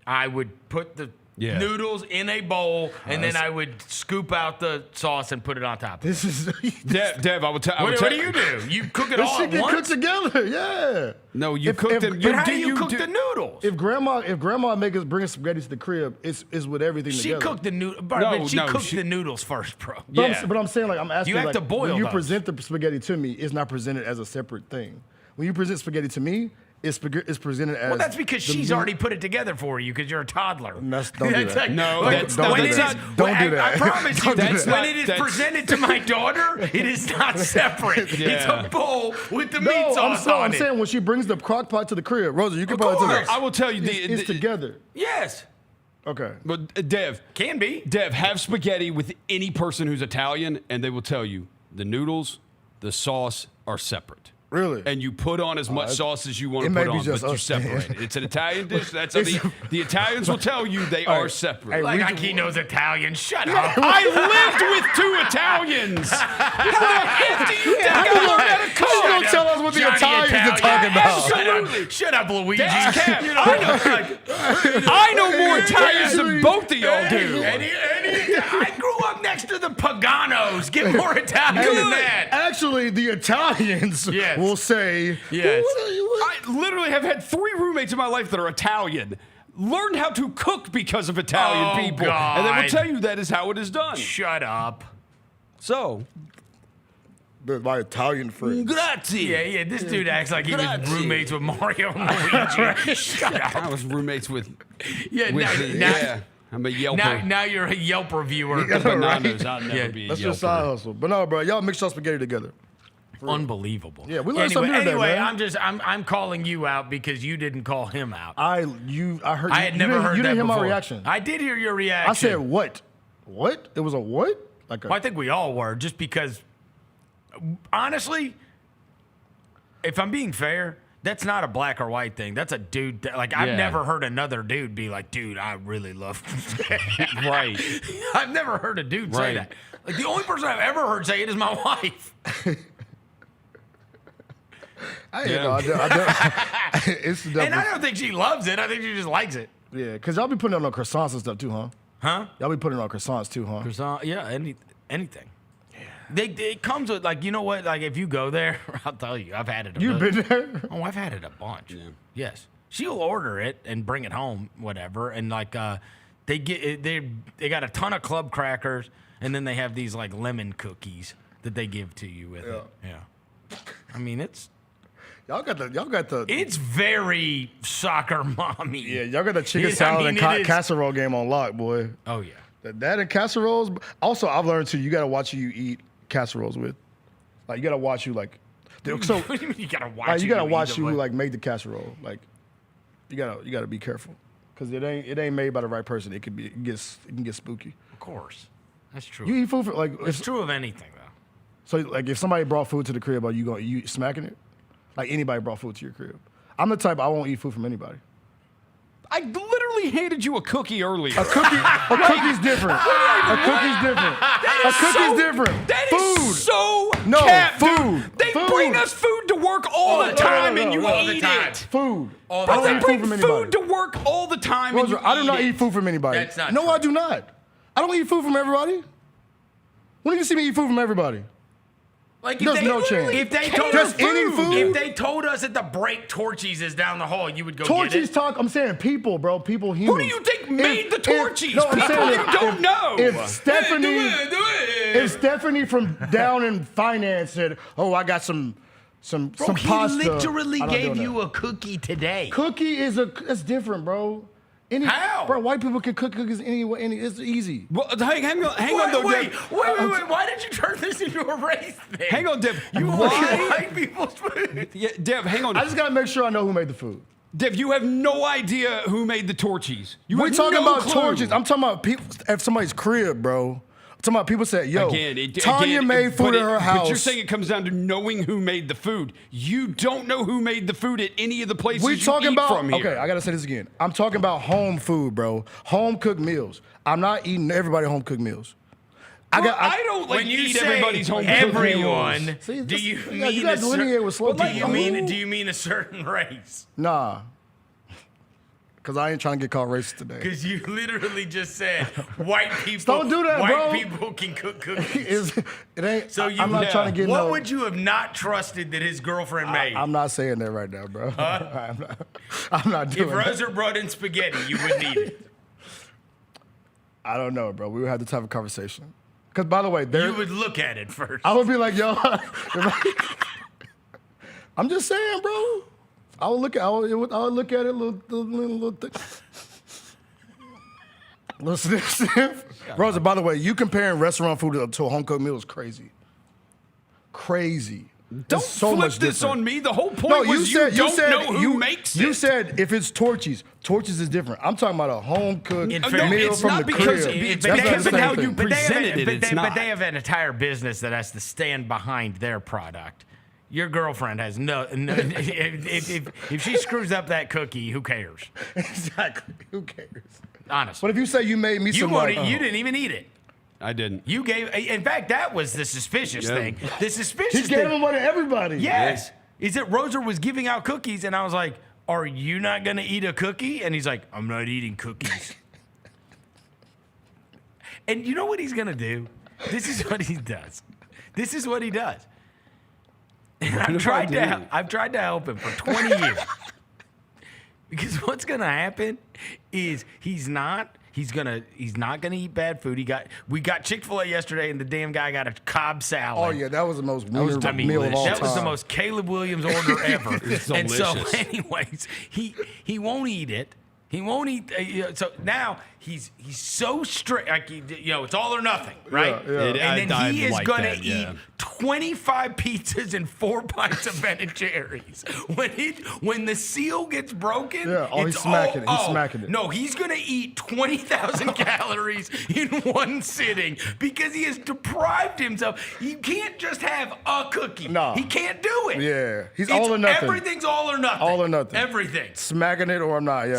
I would put the noodles in a bowl, and then I would scoop out the sauce and put it on top. This is Dev. I would tell. What do you do? You cook it all at once? Cooked together. Yeah. No, you cook them. But how do you cook the noodles? If grandma bring spaghetti to the crib, it's with everything she together. Cooked the noodles. But she cooked the noodles first, bro. But I'm saying, like, I'm asking, you have to boil when you those. present the spaghetti to me, it's not presented as a separate thing. When you present spaghetti to me, it's presented as. Well, that's because she's already put it together for you because you're a toddler. Don't do that. Like, No, like, don't do that. I promise you, That's when it is presented to my daughter, it is not separate. It's a bowl with the meat sauce on I'm it. saying when she brings the crock pot to the crib, Rosa, you can put it to that. I will tell you, it's together. Yes. Okay. But Dev. Can be. Dev, have spaghetti with any person who's Italian, and they will tell you the noodles, the sauce are separate. Really? And you put on as much sauce as you want to put on, but you separate it. It's an Italian dish. That's how the Italians will tell you they are separate. Hey, like he knows Italian. Shut up. I lived with two Italians. How the heck do you think I learned how to cook? She's gonna tell us what the Italians are talking about. Absolutely. Shut up, Luigi. I know more Italians than both of y'all do. I grew up next to the Paganos. Get more Italian than that. Actually, the Italians will say, yes. I literally have had 3 roommates in my life that are Italian. Learned how to cook because of Italian people. God. And they will tell you that is how it is done. Shut up. So, my Italian friends. Grazie. Yeah. This dude acts like he was roommates with Mario and Luigi. Shut up. I was roommates with. Yeah. I'm a Yelper. Now you're a Yelp reviewer. Bananas. I'll never be a That's Yelper. your side hustle. But no, bro, y'all mix y'all spaghetti together. Unbelievable. Yeah, we learned something new today, anyway, man. I'm calling you out because you didn't call him out. I heard. I had never heard You that didn't hear my before. reaction. I did hear your reaction. I said what? What? It was a what? Like a. Well, I think we all were, just because. Honestly, if I'm being fair, that's not a black or white thing. That's a dude. I've never heard another dude be like, "Dude, I really love." Right. I've never heard a dude say that. Like the only person I've ever heard say it is my wife. It's And I don't think she loves it. I think she just likes it. Yeah, because y'all be putting it on croissants and stuff too, huh? Huh? Y'all be putting it on croissants too, huh? Croissant, yeah, anything. Yeah. It comes with, like, you know what? Like, if you go there, I'll tell you, I've had it. You've been there? Oh, I've had it a bunch. Yeah. Yes. She'll order it and bring it home, whatever. And, like, they got a ton of club crackers, and then they have these, like, lemon cookies that they give to you with it. Yeah. I mean, it's... Y'all got the. It's very soccer mommy. Yeah, y'all got the chicken salad and casserole game on lock, boy. Oh yeah. That and casseroles. Also, I've learned too. You got to watch who you eat casseroles with. Like you got to watch who like. So what do you mean you gotta watch? Like, you got to watch who like made the casserole. Like you gotta be careful because it ain't made by the right person. It can get spooky. Of course, that's true. You eat food for like. It's true of anything though. So like if somebody brought food to the crib, are you smacking it? Like anybody brought food to your crib. I'm the type I won't eat food from anybody. I literally handed you a cookie earlier. A cookie's different. A cookie's different. A cookie's different. That food. is so No, cap, food. Dude. They Food. bring us food to work all the time, and you eat it. Food. I don't they eat bring food from food anybody. to work all the time, and Roger, you I do eat not it. eat food from anybody. That's not No, true. I do not. I don't eat food from everybody. When do you see me eat food from everybody? Like There's no chance. If they told Just us any food? if they told us at the break Torchies is down the hall, you would go get Torchies it. talk. I'm saying people, bro. People, humans. Who do you think made the Torchies? No, I'm People saying you don't know. If Stephanie, do Stephanie from down in finance said, "Oh, I got some Bro, he pasta," literally I'm not gave doing you that. a cookie today. Cookie is that's different, bro. How? Bro, white people can cook cookies anyway. It's easy. Well, hang on, though, Wait, Deb. why did you turn this into a race thing? Hang on, Deb. You Why? want white people's food. Yeah, Deb, hang on. I just gotta make sure I know who made the food. Deb, you have no idea who made the Torchies. You We're have talking no about clue. torches. I'm talking about people at somebody's crib, bro. I'm talking about people said, "Yo, Tanya again, made food but at her house." But you're saying it comes down to knowing who made the food. You don't know who made the food at any of the places we you talking eat about from here. okay. I gotta say this again. I'm talking about home food, bro. Home cooked meals. I'm not eating everybody home cooked meals. I don't like When you eat say everybody's home everyone, cooked meals. do you you mean gotta delineate with slow do people. you mean a certain race? Nah. Because I ain't trying to get called racist today. Because you literally just said white people. Don't do that, white bro. people can cook cookies. It ain't. So you, I'm not trying to get What no. would you have not trusted that his girlfriend made? I'm not saying that right now, bro. I'm not doing If that. Roser brought in spaghetti, you wouldn't eat it. I don't know, bro. We would have this type of conversation. Because by the way, You would look at it first. I would be like, yo. I'm just saying, bro. I would look at it, little thing. Little sniff. Rosa, by the way, you comparing restaurant food to a home cooked meal is crazy. Crazy. Don't It's so flip much this different. on me. The whole point was you don't know who makes it. You said if it's Torchies is different. I'm talking about a home cooked meal it's from not the because crib. it's That's not because the of same how thing. you presented it. It's But not. they have an entire business that has to stand behind their product. Your girlfriend has no if she screws up that cookie, who cares? Exactly. Who cares? Honestly. But if you say you made me some like, you didn't even eat it. I didn't. You gave. In fact, that was the suspicious thing. The suspicious he gave thing. them one to everybody. Yes. Is that Roser was giving out cookies, and I was like, "Are you not gonna eat a cookie?" And he's like, "I'm not eating cookies." And you know what he's gonna do? This is what he does. This is what he does. And I've tried to help him for 20 years. Because what's gonna happen is he's not He's not gonna eat bad food. We got Chick-fil-A yesterday, and the damn guy got a Cobb salad. Oh yeah, that was the most weird meal of all time. That was the most Caleb Williams order ever. And so, delicious. anyways, he won't eat it. He won't eat. So now he's so strict. Like, it's all or nothing, right? Yeah. And then he is like gonna that, eat yeah. 25 pizzas and 4 pints of Ben and Jerry's. When the seal gets broken, he's smacking it. He's smacking it. No, he's gonna eat 20,000 calories in one sitting because he has deprived himself. He can't just have a cookie. No. He can't do it. Yeah, he's all or nothing. Everything's all or nothing. All or nothing. Everything. Smacking it or I'm not. Yeah.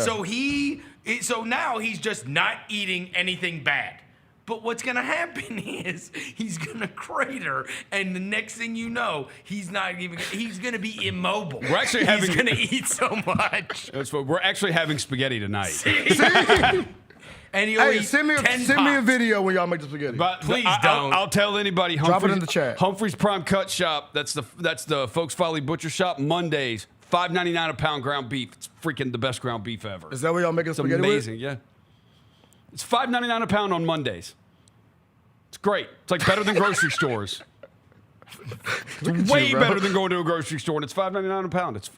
So now he's just not eating anything bad. But what's going to happen is he's going to crater, and the next thing you know, he's going to be immobile. We're actually he's going to eat so much. We're actually having spaghetti tonight. And he'll eat send me 10 a video when y'all make the spaghetti. But Please don't. don't. I'll tell anybody. Drop it in the chat. Humphrey's Prime Cut Shop. That's the Folks Folly Butcher Shop. Mondays, $5.99 a pound ground beef. It's freaking the best ground beef ever. Is that what y'all making spaghetti amazing, with? yeah. It's $5.99 a pound on Mondays. It's great. It's like better than grocery stores. It's way better than going to a grocery store, and it's $5.99 a pound. It's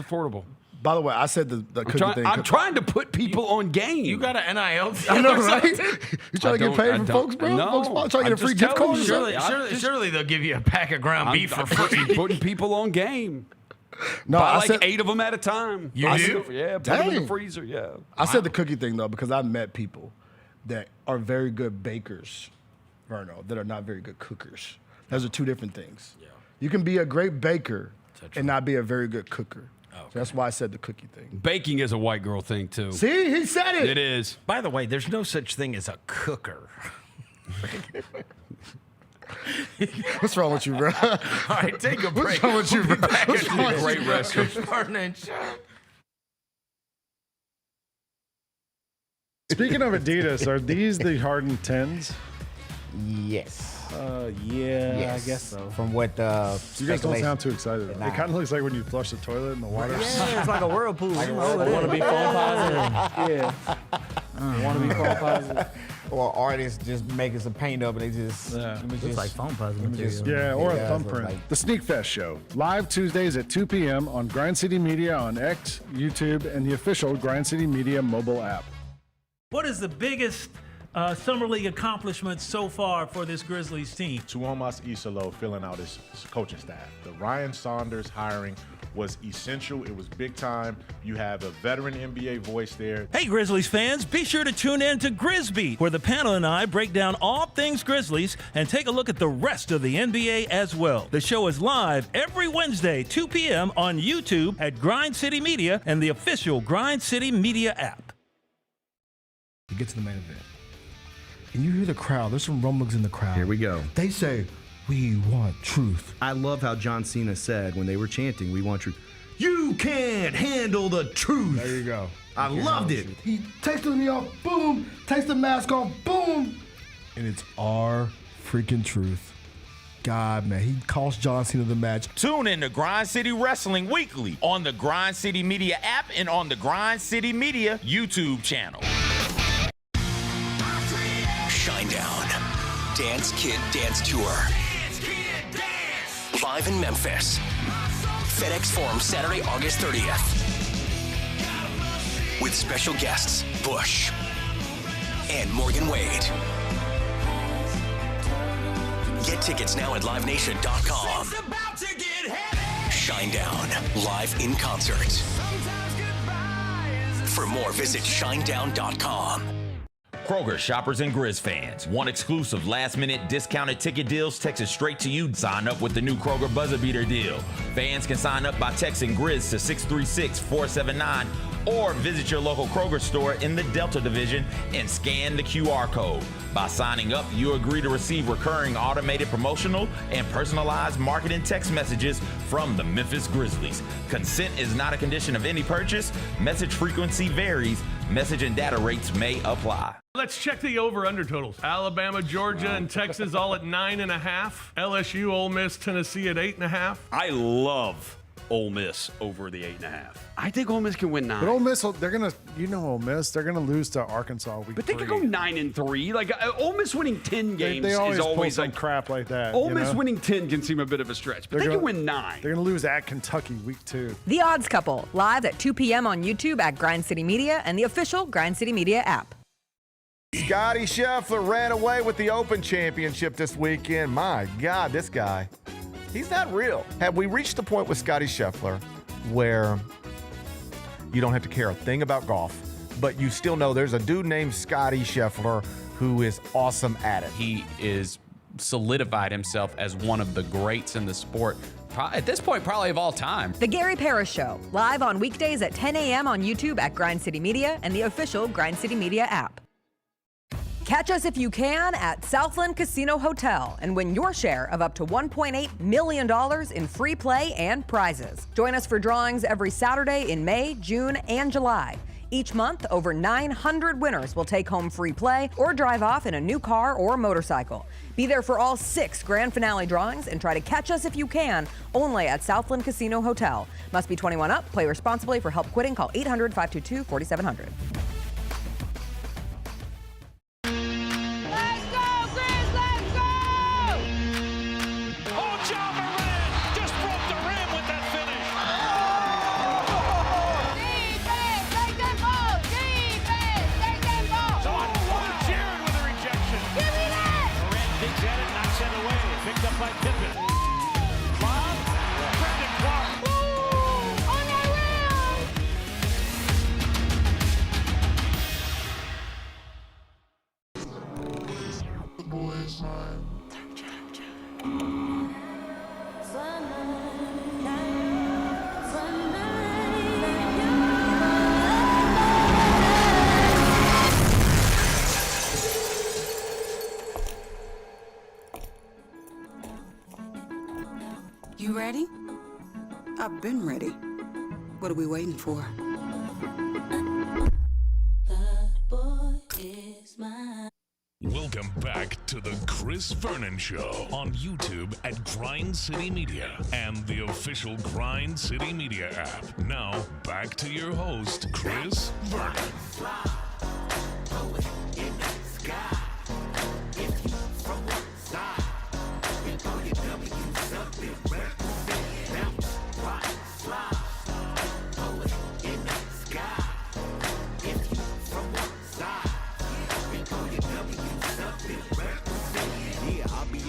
affordable. By the way, I said the cookie thing. I'm trying to put people on game. You got an NIL deal I know, or right? something? You trying to get paid from folks, bro? No, Folks trying to get a free gift card? Surely they'll give you a pack of ground beef for free. Putting people on game. No, Buy I like said 8 of them at a time. You do? Yeah, put them in the Dang. freezer. Yeah. I said the cookie thing though because I met people that are very good bakers, Vernon, that are not very good cookers. Those are two different things. Yeah. You can be a great baker and not be a very good cooker. So that's why I said the cookie thing. Baking is a white girl thing too. See, he said it. It is. By the way, there's no such thing as a cooker. What's wrong with you, bro? All right, take a break. What's wrong with you, bro? What's wrong with you, Great bro? restaurant. Vernon Show. Speaking of Adidas, are these the Harden 10s? Yes. I guess so. From what You guys don't sound too excited. It kind of looks like when you flush the toilet in the water. Yeah, it's like a whirlpool. Like a Want to be phone positive? Yeah. Want to be phone positive? Or artists just making some paint up and they just looks like phone positive material. Yeah, or a It does look thumbprint. like- The Sneak Fest Show, live Tuesdays at 2 p.m. on Grind City Media on X, YouTube, and the official Grind City Media mobile app. What is the biggest Summer League accomplishment so far for this Grizzlies team? Tuomas Isalo filling out his coaching staff. The Ryan Saunders hiring was essential. It was big time. You have a veteran NBA voice there. Hey, Grizzlies fans, be sure to tune in to Grizzbeat, where the panel and I break down all things Grizzlies and take a look at the rest of the NBA as well. The show is live every Wednesday, 2 p.m. on YouTube at Grind City Media and the official Grind City Media app. You get to the main event. And you hear the crowd. There's some rumblings in the crowd. Here we go. They say, we want truth. I love how John Cena said when they were chanting, "We want truth." You can't handle the truth. There you go. I loved it. He takes the knee off, boom. Takes the mask off, boom. And it's our freaking truth. God, man, he cost John Cena the match. Tune in to Grind City Wrestling weekly on the Grind City Media app and on the Grind City Media YouTube channel. Shinedown. Dance Kid Dance Tour. Live in Memphis. FedEx Forum, Saturday, August 30th. With special guests, Bush and Morgan Wade. Get tickets now at livenation.com. Shinedown, live in concert. For more, visit shinedown.com. Kroger shoppers and Grizz fans. One exclusive last-minute discounted ticket deals texted straight to you. Sign up with the new Kroger Buzzer Beater deal. Fans can sign up by texting Grizz to 636-479 or visit your local Kroger store in the Delta Division and scan the QR code. By signing up, you agree to receive recurring automated promotional and personalized marketing text messages from the Memphis Grizzlies. Consent is not a condition of any purchase. Message frequency varies. Message and data rates may apply. Let's check the over-under totals. Alabama, Georgia, and Texas all at 9.5. LSU, Ole Miss, Tennessee at 8.5. I love Ole Miss over the 8.5. I think Ole Miss can win 9. But Ole Miss, they're gonna, Ole Miss, they're gonna lose to Arkansas week. But they 3. could go 9-3. Like Ole Miss winning 10 games They always is always pull some like crap like that. Ole Miss winning 10 can seem a bit of a stretch, but they can win 9. They're gonna lose at Kentucky week 2. The Odds Couple, live at 2 p.m. on YouTube at Grind City Media and the official Grind City Media app. Scotty Scheffler ran away with the Open Championship this weekend. My God, this guy, he's not real. Have we reached the point with Scotty Scheffler where you don't have to care a thing about golf, but you still know there's a dude named Scotty Scheffler who is awesome at it? He is solidified himself as one of the greats in the sport. At this point, probably of all time. The Gary Parrish Show, live on weekdays at 10 a.m. on YouTube at Grind City Media and the official Grind City Media app. Catch us if you can at Southland Casino Hotel and win your share of up to $1.8 million in free play and prizes. Join us for drawings every Saturday in May, June, and July. Each month, over 900 winners will take home free play or drive off in a new car or motorcycle. Be there for all 6 grand finale drawings and try to catch us if you can, only at Southland Casino Hotel. Must be 21 up. Play responsibly. For help quitting, call 800-522-4700. By Pippen. Bob, Brandon Clark. On that round. The boy is mine. You ready? I've been ready. What are we waiting for? Welcome back to the Chris Vernon Show on YouTube at Grind City Media and the official Grind City Media app. Now, back to your host, Chris Vernon.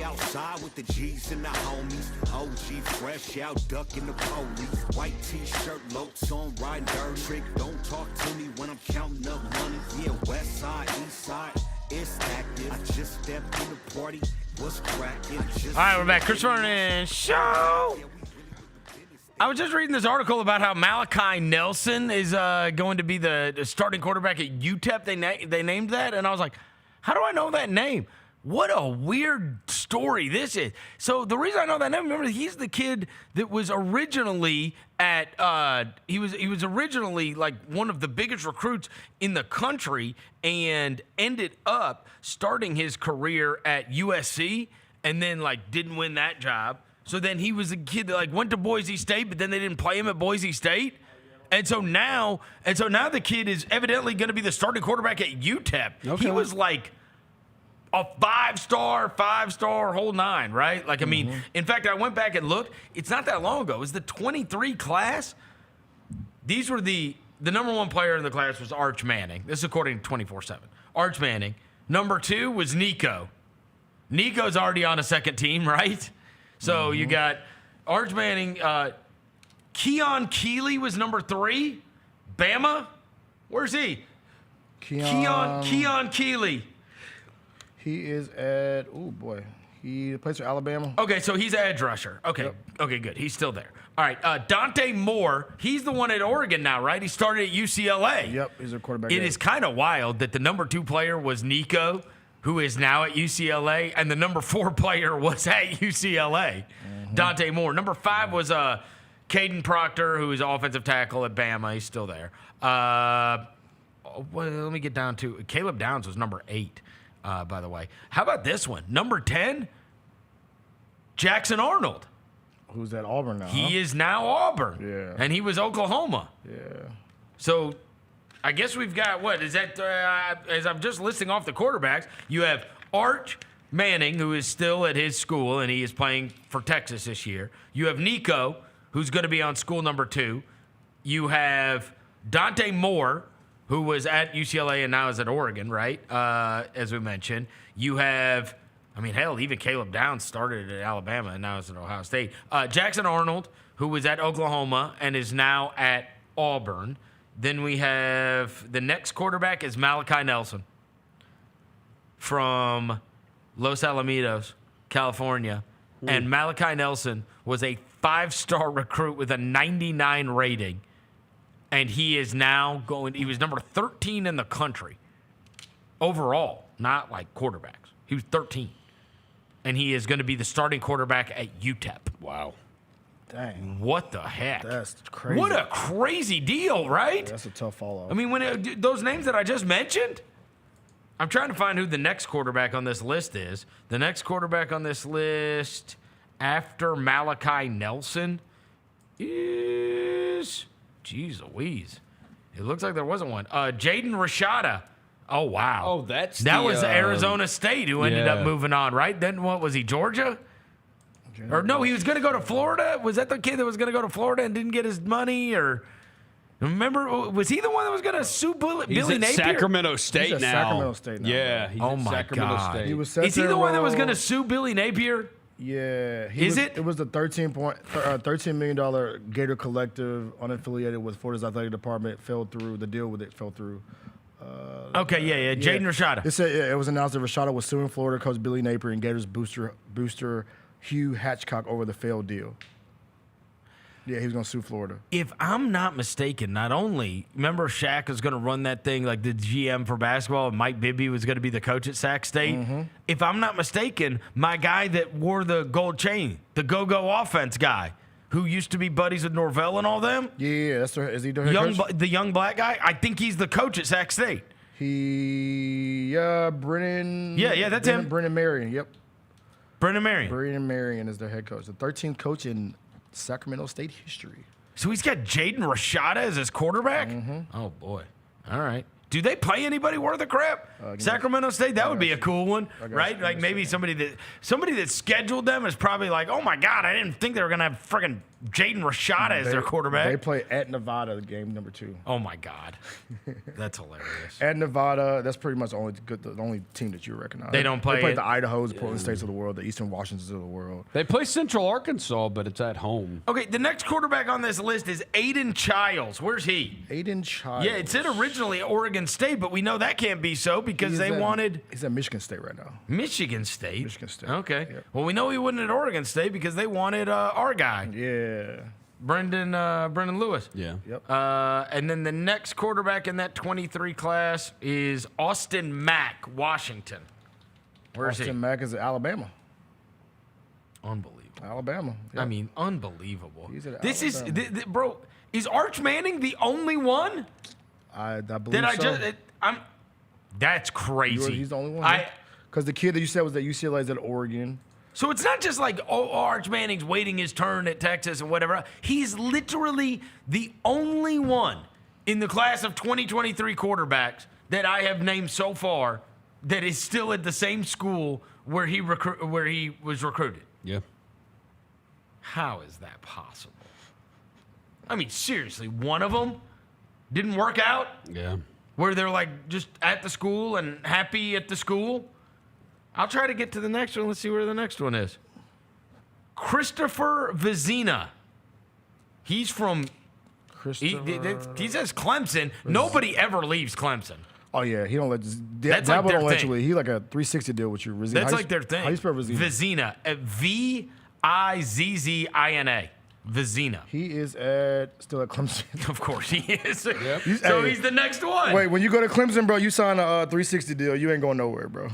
Outside with the G's and the homies. OG fresh out, ducking the police. White t-shirt, locs on, riding dirt. Trick, don't talk to me when I'm counting up money. Yeah, west side, east side, it's active. I just stepped in the party, what's cracking? All right, we're back. Chris Vernon Show. I was just reading this article about how Malachi Nelson is going to be the starting quarterback at UTEP. They named that, and I was like, how do I know that name? What a weird story this is. So the reason I know that name, remember, he's the kid that was originally at he was originally like one of the biggest recruits in the country and ended up starting his career at USC and then like didn't win that job. So then he was a kid that like went to Boise State, but then they didn't play him at Boise State. And so now the kid is evidently going to be the starting quarterback at UTEP. Okay. He was like a five-star, whole 9, right? Like, I mean, in fact, I went back and looked. It's not that long ago. It was the 23 class. These were the number 1 player in the class was Arch Manning. This is according to 24/7. Arch Manning. Number 2 was Nico. Nico's already on a second team, right? So you got Arch Manning. Keon Keeley was number 3. Bama. Where's he? Keon Keeley. He is at, he plays for Alabama. Okay, so he's an edge rusher. Okay, yep. Okay, good. He's still there. All right, Dante Moore, he's the one at Oregon now, right? He started at UCLA. Yep, he's a quarterback. It is kind of wild that the number 2 player was Nico, who is now at UCLA, and the number 4 player was at UCLA, Dante Moore. Number 5 was Caden Proctor, who is offensive tackle at Bama. He's still there. Well, let me get down to Caleb Downs was number 8. By the way. How about this one? Number 10, Jackson Arnold. Who's at Auburn now? He is now Auburn. Yeah. And he was Oklahoma. Yeah. So I guess we've got, what is that? As I'm just listing off the quarterbacks, you have Arch Manning, who is still at his school, and he is playing for Texas this year. You have Nico, who's going to be on school number 2. You have Dante Moore, who was at UCLA and now is at Oregon, right? As we mentioned. You have, I mean, hell, even Caleb Downs started at Alabama and now is at Ohio State. Jackson Arnold, who was at Oklahoma and is now at Auburn. Then we have the next quarterback is Malachi Nelson from Los Alamitos, California. And Malachi Nelson was a 5-star recruit with a 99 rating. And he is now he was number 13 in the country overall, not like quarterbacks. He was 13. And he is going to be the starting quarterback at UTEP. Wow. Dang. What the heck? That's crazy. What a crazy deal, right? That's a tough follow. I mean, when those names that I just mentioned, I'm trying to find who the next quarterback on this list is. The next quarterback on this list after Malachi Nelson is, geez Louise. It looks like there wasn't one. Jaden Rashada. Oh, wow. Oh, that was Arizona State who ended up moving on, right? Then what was he, Georgia? Or no, he was going to go to Florida. Was that the kid that was going to go to Florida and didn't get his money? Or remember, was he the one that was going to sue Billy Napier? Sacramento State He's now. at Sacramento State now. Yeah. He's Oh at my Sacramento God. State. He was Is he the one that was going to to sue Billy Napier? Yeah. It was the $13 million Gator Collective, unaffiliated with Florida's athletic department, fell through. The deal with it fell through. Okay, yeah. Jaden Rashada. It said it was announced that Rashada was suing Florida coach Billy Napier and Gators booster Hugh Hatchcock over the failed deal. Yeah, he was going to sue Florida. If I'm not mistaken, not only, remember Shaq was going to run that thing like the GM for basketball and Mike Bibby was going to be the coach at Sac State? Mm-hmm. If I'm not mistaken, my guy that wore the gold chain, the go-go offense guy, who used to be buddies with Norvell and all them? Yeah, is he doing coach? The young black guy? I think he's the coach at Sac State. Brennan. Yeah, that's him. Brennan Marion, yep. Brennan Marion. Brennan Marion is their head coach. The 13th coach in Sacramento State history. So he's got Jaden Rashada as his quarterback? Mm-hmm. Oh, boy. All right. Do they play anybody worth a crap? Sacramento State, that would be a cool one, right? Like maybe somebody that scheduled them is probably like, oh my God, I didn't think they were going to have friggin' Jaden Rashada as their quarterback. They play at Nevada, game number 2. Oh my God, that's hilarious. At Nevada, that's pretty much the only team that you recognize. They don't play. They play the Idahos, the Portland States of the world, the Eastern Washingtons of the world. They play Central Arkansas, but it's at home. Okay, the next quarterback on this list is Aiden Childs. Where's he? Aiden Childs. Yeah, it said originally Oregon State, but we know that can't be so because He's at Michigan State right now. Michigan State. Michigan State. Okay. Yep. Well, we know he wasn't at Oregon State because they wanted our guy. Yeah. Brendan Lewis. Yeah. Yep. And then the next quarterback in that 23 class is Austin Mack, Washington. Where is he? Austin Mack is at Alabama. Unbelievable. Alabama. Yep. I mean, unbelievable. He's at This Alabama. is, bro, is Arch Manning the only one? I believe so. That's crazy. He's the only one. Because the kid that you said was at UCLA is at Oregon. So it's not just like, oh, Arch Manning's waiting his turn at Texas and whatever. He's literally the only one in the class of 2023 quarterbacks that I have named so far that is still at the same school where he was recruited. Yeah. How is that possible? I mean, seriously, one of them didn't work out? Yeah. Where they're like just at the school and happy at the school? I'll try to get to the next one. Let's see where the next one is. Christopher Vizina. He's from. He says Clemson. Nobody ever leaves Clemson. Oh yeah, he don't let. That's like their thing. He like a 360 deal with you. Vizina. That's like their thing. How you spell Vizina? Vizina. Vizzina. Vizina. He is still at Clemson. Of course he is. Yep. So he's the next one. Wait, when you go to Clemson, bro, you sign a 360 deal. You ain't going nowhere, bro.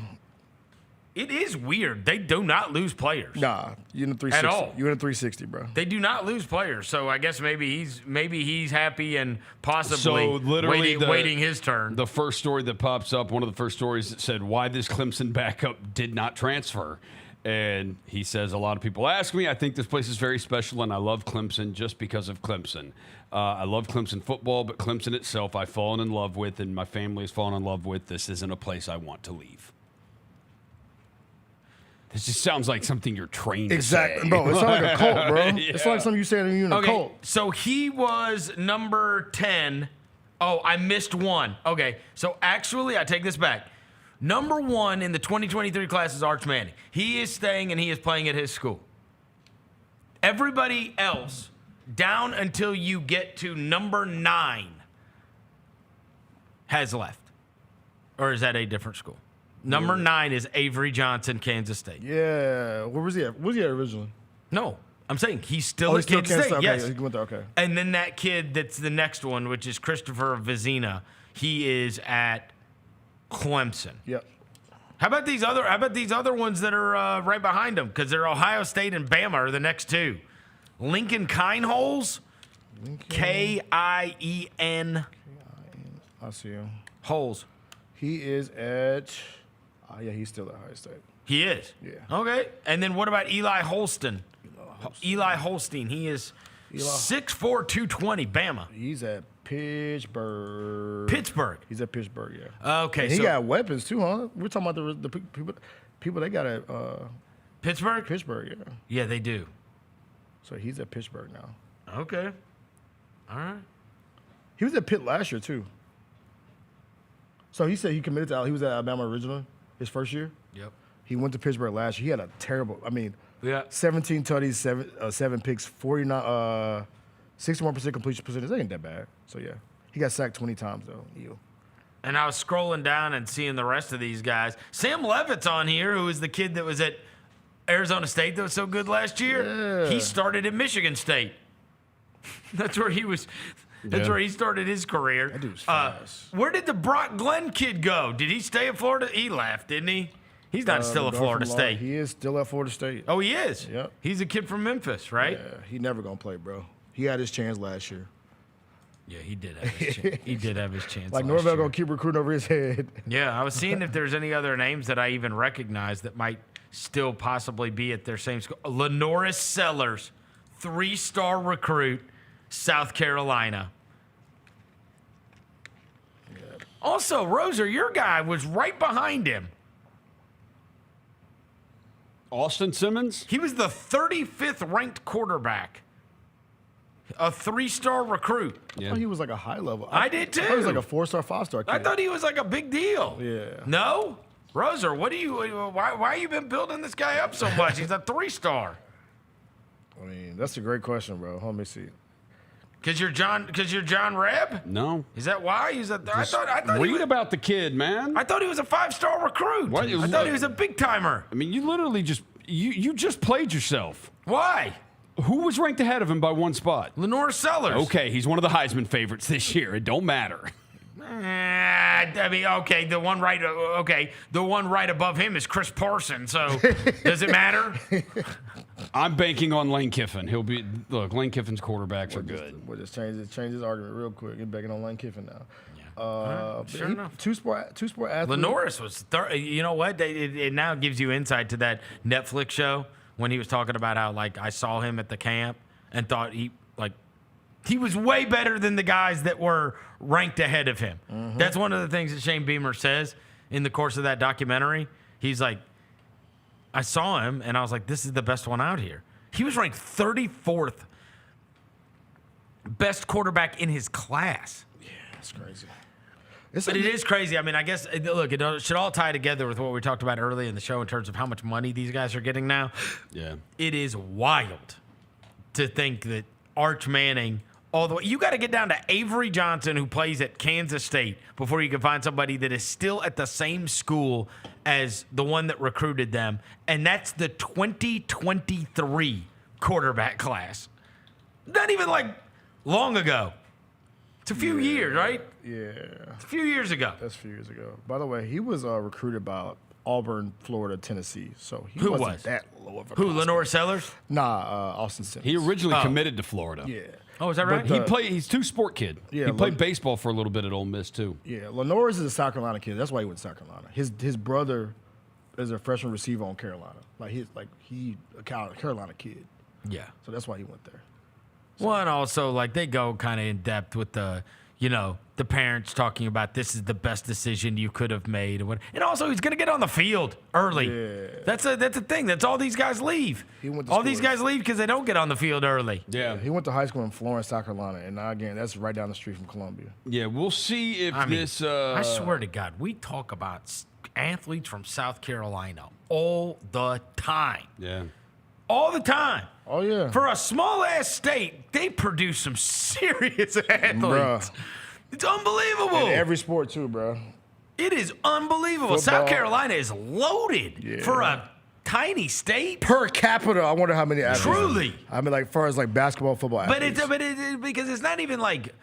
It is weird. They do not lose players. Nah, you in a 360. At all. You in a 360, bro. They do not lose players. So I guess maybe he's happy and possibly waiting his turn. The first story that pops up, one of the first stories that said why this Clemson backup did not transfer. And he says, a lot of people ask me, I think this place is very special, and I love Clemson just because of Clemson. I love Clemson football, but Clemson itself I've fallen in love with, and my family has fallen in love with. This isn't a place I want to leave. This just sounds like something you're trained to say. Bro, it's like a cult, bro. Yeah. It's like something you said when you're in a cult. So he was number 10. Oh, I missed one. Okay, so actually, I take this back. Number 1 in the 2023 class is Arch Manning. He is staying and he is playing at his school. Everybody else, down until you get to number 9, has left. Or is that a different school? Number 9 is Avery Johnson, Kansas State. Yeah. Where was he at? Was he at originally? No. I'm saying he's still at Kansas State. Okay, yes. he went there, okay. And then that kid that's the next one, which is Christopher Vizina, he is at Clemson. Yep. How about these other ones that are right behind them? Because they're Ohio State and Bama are the next 2. Lincoln Kienholz, K-I-E-N. I see him. Holes. He is at. Yeah, he's still at Ohio State. He is. Yeah. Okay. And then what about Eli Holstein? Eli Holstein. He is 6'4", 220, Bama. He's at Pittsburgh. He's at Pittsburgh, yeah. Okay, and he so got weapons too, huh? We're talking about the people they got at Pittsburgh? Pittsburgh, yeah. Yeah, they do. So he's at Pittsburgh now. Okay. All right. He was at Pitt last year too. So he said he committed to. He was at Alabama originally, his first year. Yep. He went to Pittsburgh last year. He had a terrible. 17 tutties, 7 picks, 61% completion percentage. That ain't that bad. So yeah, he got sacked 20 times though. Ew. And I was scrolling down and seeing the rest of these guys. Sam Levitt's on here, who is the kid that was at Arizona State that was so good last year. Yeah. He started at Michigan State. That's where he was. That's where he started his career. That dude's fast. Where did the Brock Glenn kid go? Did he stay at Florida? He left, didn't he? He's not still at Florida State. He is still at Florida State. Oh, he is? Yep. He's a kid from Memphis, right? Yeah, he never going to play, bro. He had his chance last year. Yeah, he did have his chance. He did have his chance. Like last Norvell year. going to keep recruiting over his head. Yeah, I was seeing if there's any other names that I even recognize that might still possibly be at their same school. Lenoris Sellers, 3-star recruit, South Carolina. Also, Roser, your guy was right behind him. Austin Simmons? He was the 35th ranked quarterback. A 3-star recruit. I thought he was like a high level. I did too. I thought he was like a 4-star, 5-star kid. I thought he was like a big deal. Yeah. No? Roser, why you been building this guy up so much? He's a 3-star. I mean, that's a great question, bro. Let me see. Cause you're John Reb? No. Is that why? I thought read about the kid, man. I thought he was a 5-star recruit. What? I thought he was a big timer. I mean, you literally just you just played yourself. Why? Who was ranked ahead of him by 1 spot? Lenoris Sellers. Okay, he's one of the Heisman favorites this year. It don't matter. I mean, okay, the one right above him is Chris Parson. So does it matter? I'm banking on Lane Kiffin. Lane Kiffin's quarterbacks are good. We'll just change his argument real quick. Get banking on Lane Kiffin now. Sure enough. Two-sport athlete. Lenoris was. You know what? It now gives you insight to that Netflix show when he was talking about how I saw him at the camp and thought he was way better than the guys that were ranked ahead of him. Mm-hmm. That's one of the things that Shane Beamer says in the course of that documentary. He's like, I saw him and I was like, this is the best one out here. He was ranked 34th best quarterback in his class. Yeah, that's crazy. But it is crazy. I mean, I guess, look, it should all tie together with what we talked about earlier in the show in terms of how much money these guys are getting now. Yeah. It is wild to think that Arch Manning, all the way, you got to get down to Avery Johnson, who plays at Kansas State, before you can find somebody that is still at the same school as the one that recruited them. And that's the 2023 quarterback class. Not even long ago. It's a few years, right? Yeah. It's a few years ago. That's a few years ago. By the way, he was recruited by Auburn, Florida, Tennessee. So he Who wasn't was? that low of a Who, prospect. Lenoris Sellers? Nah, Austin Simmons. He originally committed to Florida. Yeah. Oh, is that right? He's two-sport kid. Yeah, he played baseball for a little bit at Ole Miss, too. Yeah, Lenoris is a South Carolina kid. That's why he went to South Carolina. His brother as a freshman receiver on Carolina. He a Carolina kid. Yeah. So that's why he went there. Well, and also, like, they go kind of in depth with the parents talking about this is the best decision you could have made. And also, he's going to get on the field early. Yeah. That's a thing. That's all these guys leave. All these guys leave because they don't get on the field early. Yeah. He went to high school in Florence, South Carolina. And now, again, that's right down the street from Columbia. Yeah, we'll see if I swear to God, we talk about athletes from South Carolina all the time. Yeah. All the time. Oh, yeah. For a small-ass state, they produce some serious athletes. Bruh. It's unbelievable. In every sport, too, bro. It is unbelievable. Football. South Carolina is loaded for a tiny state. Per capita, I wonder how many athletes. Truly. I mean, like, far as, like, basketball, football But athletes. it's because it's not even like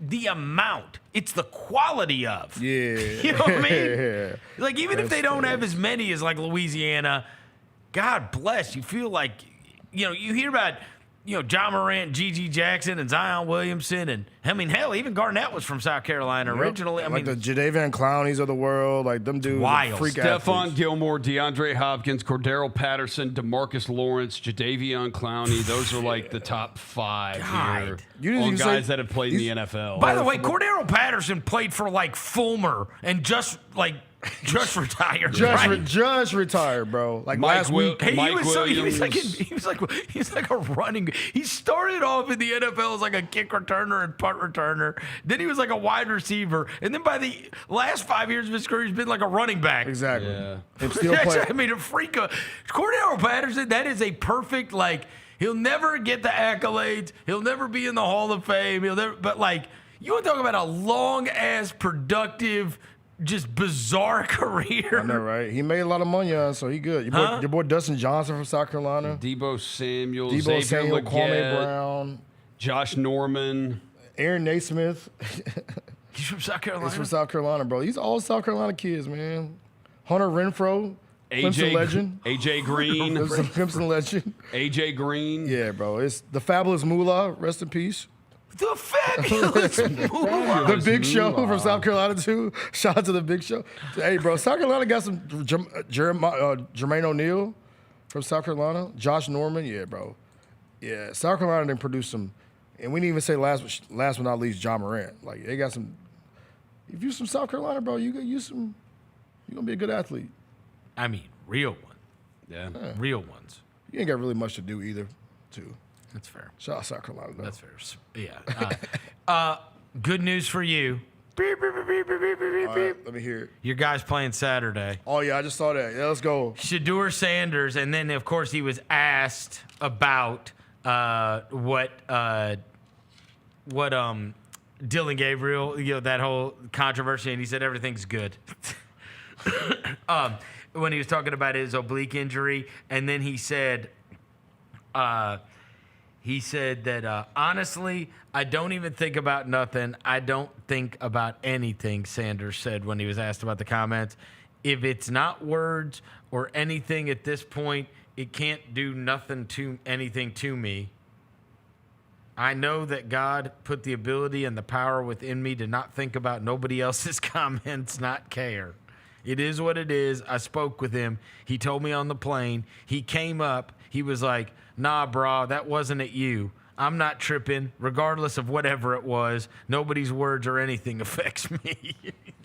the amount. It's the quality of. Yeah. You know what I mean? Yeah. Like, even if they don't have as many as, like, Louisiana, God bless, you feel like, you hear about, John Morant, Gigi Jackson, and Zion Williamson, and, I mean, hell, even Garnett was from South Carolina originally. I like mean, the Jadeveon Clowneys of the world, like them dudes. Wild. Freak Stephon athletes. Gilmore, DeAndre Hopkins, Cordero Patterson, DeMarcus Lawrence, Jadeveon Clowney. Those are like the top 5 here. On guys that have played in the NFL. By the way, Cordero Patterson played for, like, Fulmer and just retired. Just retired, bro. Like last week. He was like a running. He started off in the NFL as like a kick returner and punt returner. Then he was like a wide receiver, and then by the last 5 years of his career, he's been like a running back. Exactly. Yeah. I mean, a freak. Cordero Patterson. That is a perfect like. He'll never get the accolades. He'll never be in the Hall of Fame. But like, you want to talk about a long ass productive, just bizarre career. I know, right? He made a lot of money on, so he good. Your boy Dustin Johnson from South Carolina. Debo Samuel, Xavier Kwame Leggett, Brown, Josh Norman, Aaron Naismith. He's from South Carolina. He's from South Carolina, bro. These all South Carolina kids, man. Hunter Renfro, Clemson legend. AJ Green, Clemson legend. AJ Green. Yeah, bro. It's the fabulous Moolah. Rest in peace. The fabulous Moolah. The Big Show from South Carolina too. Shout out to the Big Show. Hey, bro, South Carolina got some Jermaine O'Neal from South Carolina. Josh Norman, yeah, bro. Yeah, South Carolina didn't produce some, and we didn't even say last but not least, John Morant. Like they got some. If you're from South Carolina, bro, you're gonna be a good athlete. I mean, real one. Yeah. Real ones. You ain't got really much to do either, too. That's fair. Shout out South Carolina, though. That's fair. Yeah. Good news for you. Beep, beep, beep, beep, beep, beep, beep, All beep. right, let me hear it. Your guy's playing Saturday. Oh, yeah, I just saw that. Yeah, let's go. Shedeur Sanders, and then, of course, he was asked about what Dylan Gabriel, that whole controversy, and he said everything's good. When he was talking about his oblique injury, and then he said that honestly, I don't even think about nothing. I don't think about anything, Sanders said when he was asked about the comments. If it's not words or anything at this point, it can't do anything to me. I know that God put the ability and the power within me to not think about nobody else's comments, not care. It is what it is. I spoke with him. He told me on the plane. He came up. He was like, nah, bro, that wasn't at you. I'm not tripping, regardless of whatever it was. Nobody's words or anything affects me.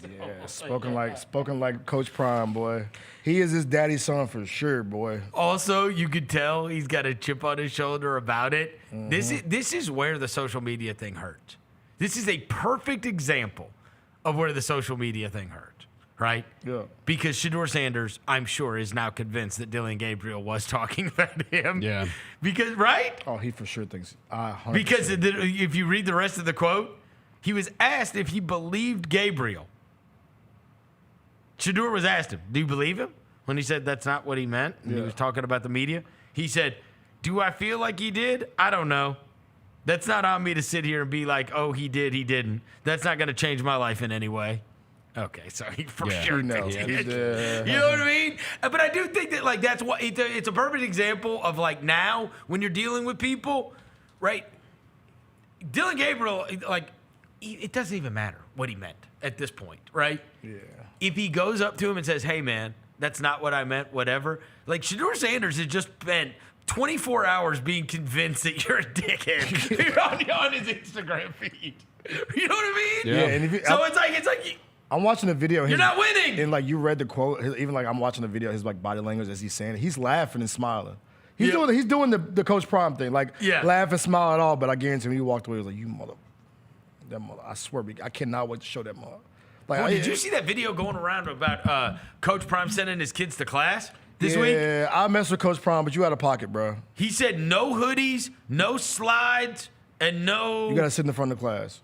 Yeah, spoken like Coach Prime, boy. He is his daddy's son for sure, boy. Also, you could tell he's got a chip on his shoulder about it. Mm-hmm. This is where the social media thing hurts. This is a perfect example of where the social media thing hurts. Right? Yeah. Because Shedeur Sanders, I'm sure, is now convinced that Dylan Gabriel was talking about him. Yeah. Because, right? Oh, he for sure thinks. 100%. Because if you read the rest of the quote, he was asked if he believed Gabriel. Shedeur was asked him, do you believe him? When he said that's not what he meant, and he was talking about the media. He said, do I feel like he did? I don't know. That's not on me to sit here and be like, oh, he did, he didn't. That's not going to change my life in any way. Okay, so he for sure knows. You know what I mean? But I do think that like that's what it's a perfect example of like now when you're dealing with people, right? Dylan Gabriel, like it doesn't even matter what he meant at this point, right? Yeah. If he goes up to him and says, "Hey, man, That's not what I meant, whatever. Like, Shedeur Sanders has just spent 24 hours being convinced that you're a dickhead on his Instagram feed. You know what I mean? Yeah. And if you, so it's like I'm watching the video. You're not winning. And like you read the quote, even like I'm watching the video, his like body language as he's saying it. He's laughing and smiling. He's doing the Coach Prime thing, like laugh and smile at all. But I guarantee when he walked away, he was like, "You mother, that mother! I swear, I cannot wait to show that mother." Like, did you see that video going around about Coach Prime sending his kids to class this week? Yeah, I mess with Coach Prime, but you out of pocket, bro. He said no hoodies, no slides, and no. You gotta sit in the front of the class.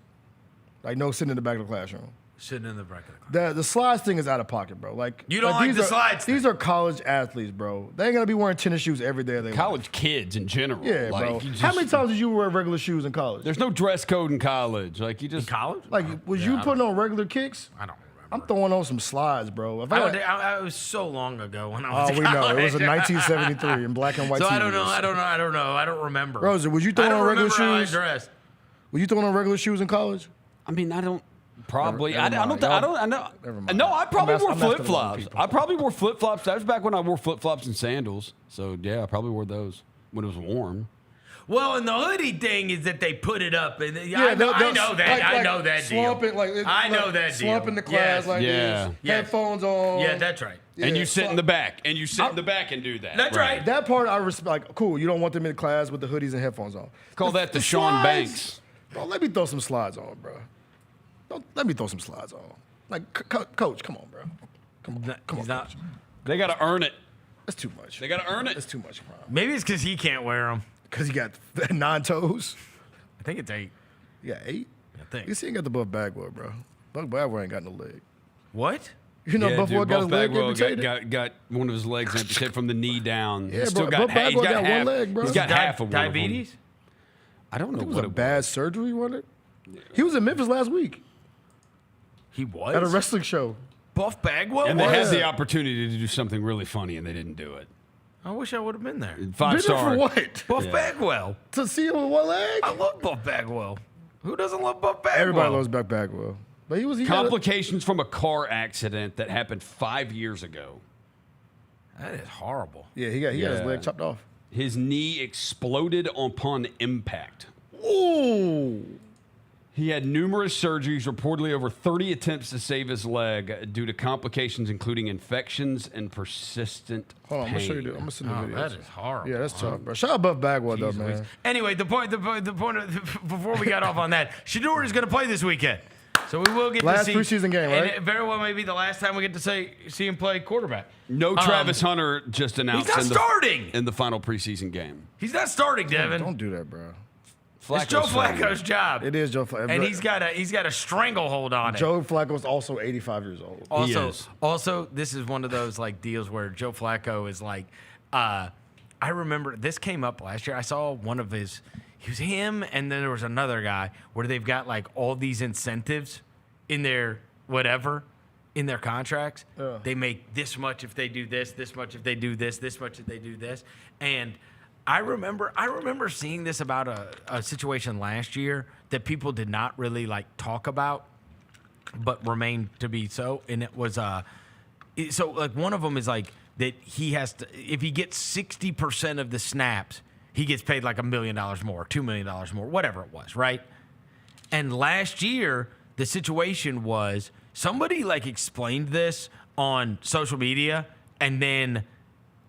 Like no sitting in the back of the classroom. Sitting in the back of the class. The slides thing is out of pocket, bro. Like you don't like the slides. These are college athletes, bro. They ain't gonna be wearing tennis shoes every day. College kids in general. Yeah, like, bro. How many times did you wear regular shoes in college? There's no dress code in college. Like you just college. Like was you putting on regular kicks? I don't. I'm throwing on some slides, bro. If I was so long ago when I was. Oh, we know it was in 1973 in black and white. So TVs. I don't know. I don't remember. Rosa, was you throwing on regular shoes? How I dressed. Were you throwing on regular shoes in college? I mean, I don't. Probably. Never mind. I know. Never mind. No, I probably I'm wore asking flip flops. I probably wore flip flops. That was back when I wore flip flops and sandals. So yeah, I probably wore those when it was warm. Well, and the hoodie thing is that they put it up, and I know that. I know that slump deal. I know that deal. Slump in the class like this. Headphones on. Yeah, that's right. And you sit in the back. And you sit in the back and do that. That's right. That part I respect. Like, cool. You don't want them in class with the hoodies and headphones on. Call that the Sean slides, Banks. Bro, let me throw some slides on, bro. Let me throw some slides on. Like, coach, come on, bro. Come on, coach. They got to earn it. That's too much. They got to earn it. That's too much, bro. Maybe it's because he can't wear them. Because he got 9 toes. I think it's 8. You got 8? I think. You see, he ain't got the Buff Bagwell, bro. Buff Bagwell ain't got no leg. What? You know, Buff got his leg Bagwell amputated. got one of his legs amputated from the knee down. Yeah, He's still bro, got, Buff Bagwell got half, one leg, bro. He's got half of one diabetes? Of them. I don't know It was what a it bad was. surgery, wasn't it? He was in Memphis last week He was? at a wrestling show. Buff Bagwell? And they had the opportunity to do something really funny, and they didn't do it. I wish I would have been there. 5-star. For what? Buff Bagwell. To see him with one leg? I love Buff Bagwell. Who doesn't love Buff Bagwell? Everybody loves Buff Bagwell. But he was Complications from a car accident that happened 5 years ago. That is horrible. Yeah, he got his leg chopped off. His knee exploded upon impact. Ooh. He had numerous surgeries, reportedly over 30 attempts to save his leg due to complications including infections and persistent Hold on, I'm pain. gonna show you. I'm gonna send the video. That is horrible. Yeah, that's tough, bro. Shout out Buff Bagwell though, man. Anyway, the point before we got off on that, Shedeur is going to play this weekend. So we will get Last to see. preseason game, right? And it very well may be the last time we get to see him play quarterback. No Travis Hunter just announced He's not starting in the final preseason game. He's not starting, Devin. Don't do that, bro. It's Joe Flacco's job. It is Joe Flacco. And he's got a stranglehold on it. Joe Flacco's also 85 years old. Also, this is one of those like deals where Joe Flacco is like, I remember this came up last year. I saw one of his, he was him, and then there was another guy where they've got like all these incentives in their whatever, in their contracts. Yeah. They make this much if they do this much if they do this much if they do this, and I remember seeing this about a situation last year that people did not really like talk about, but remained to be so. And it was so like one of them is like that he has to, if he gets 60% of the snaps, he gets paid like $1 million more, $2 million more, whatever it was, right? And last year the situation was somebody like explained this on social media, and then.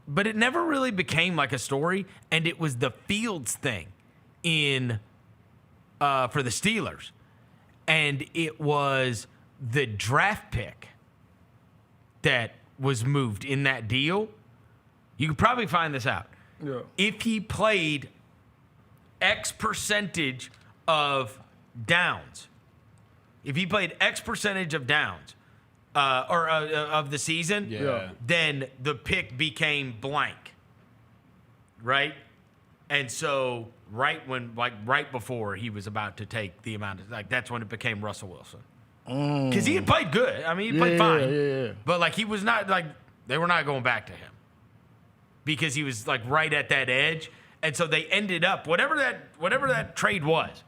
But it never really became like a story, and it was the Fields thing in for the Steelers, and it was the draft pick that was moved in that deal. You could probably find this out. Yeah. If he played X percentage of downs, if he played X percentage of downs, of the season, then the pick became blank, right? And so right before he was about to take the amount of, like, that's when it became Russell Wilson. Because he had played good. I mean, he played fine. Yeah. But, like, he was not, like, they were not going back to him. Because he was, like, right at that edge. And so they ended up, whatever that trade was,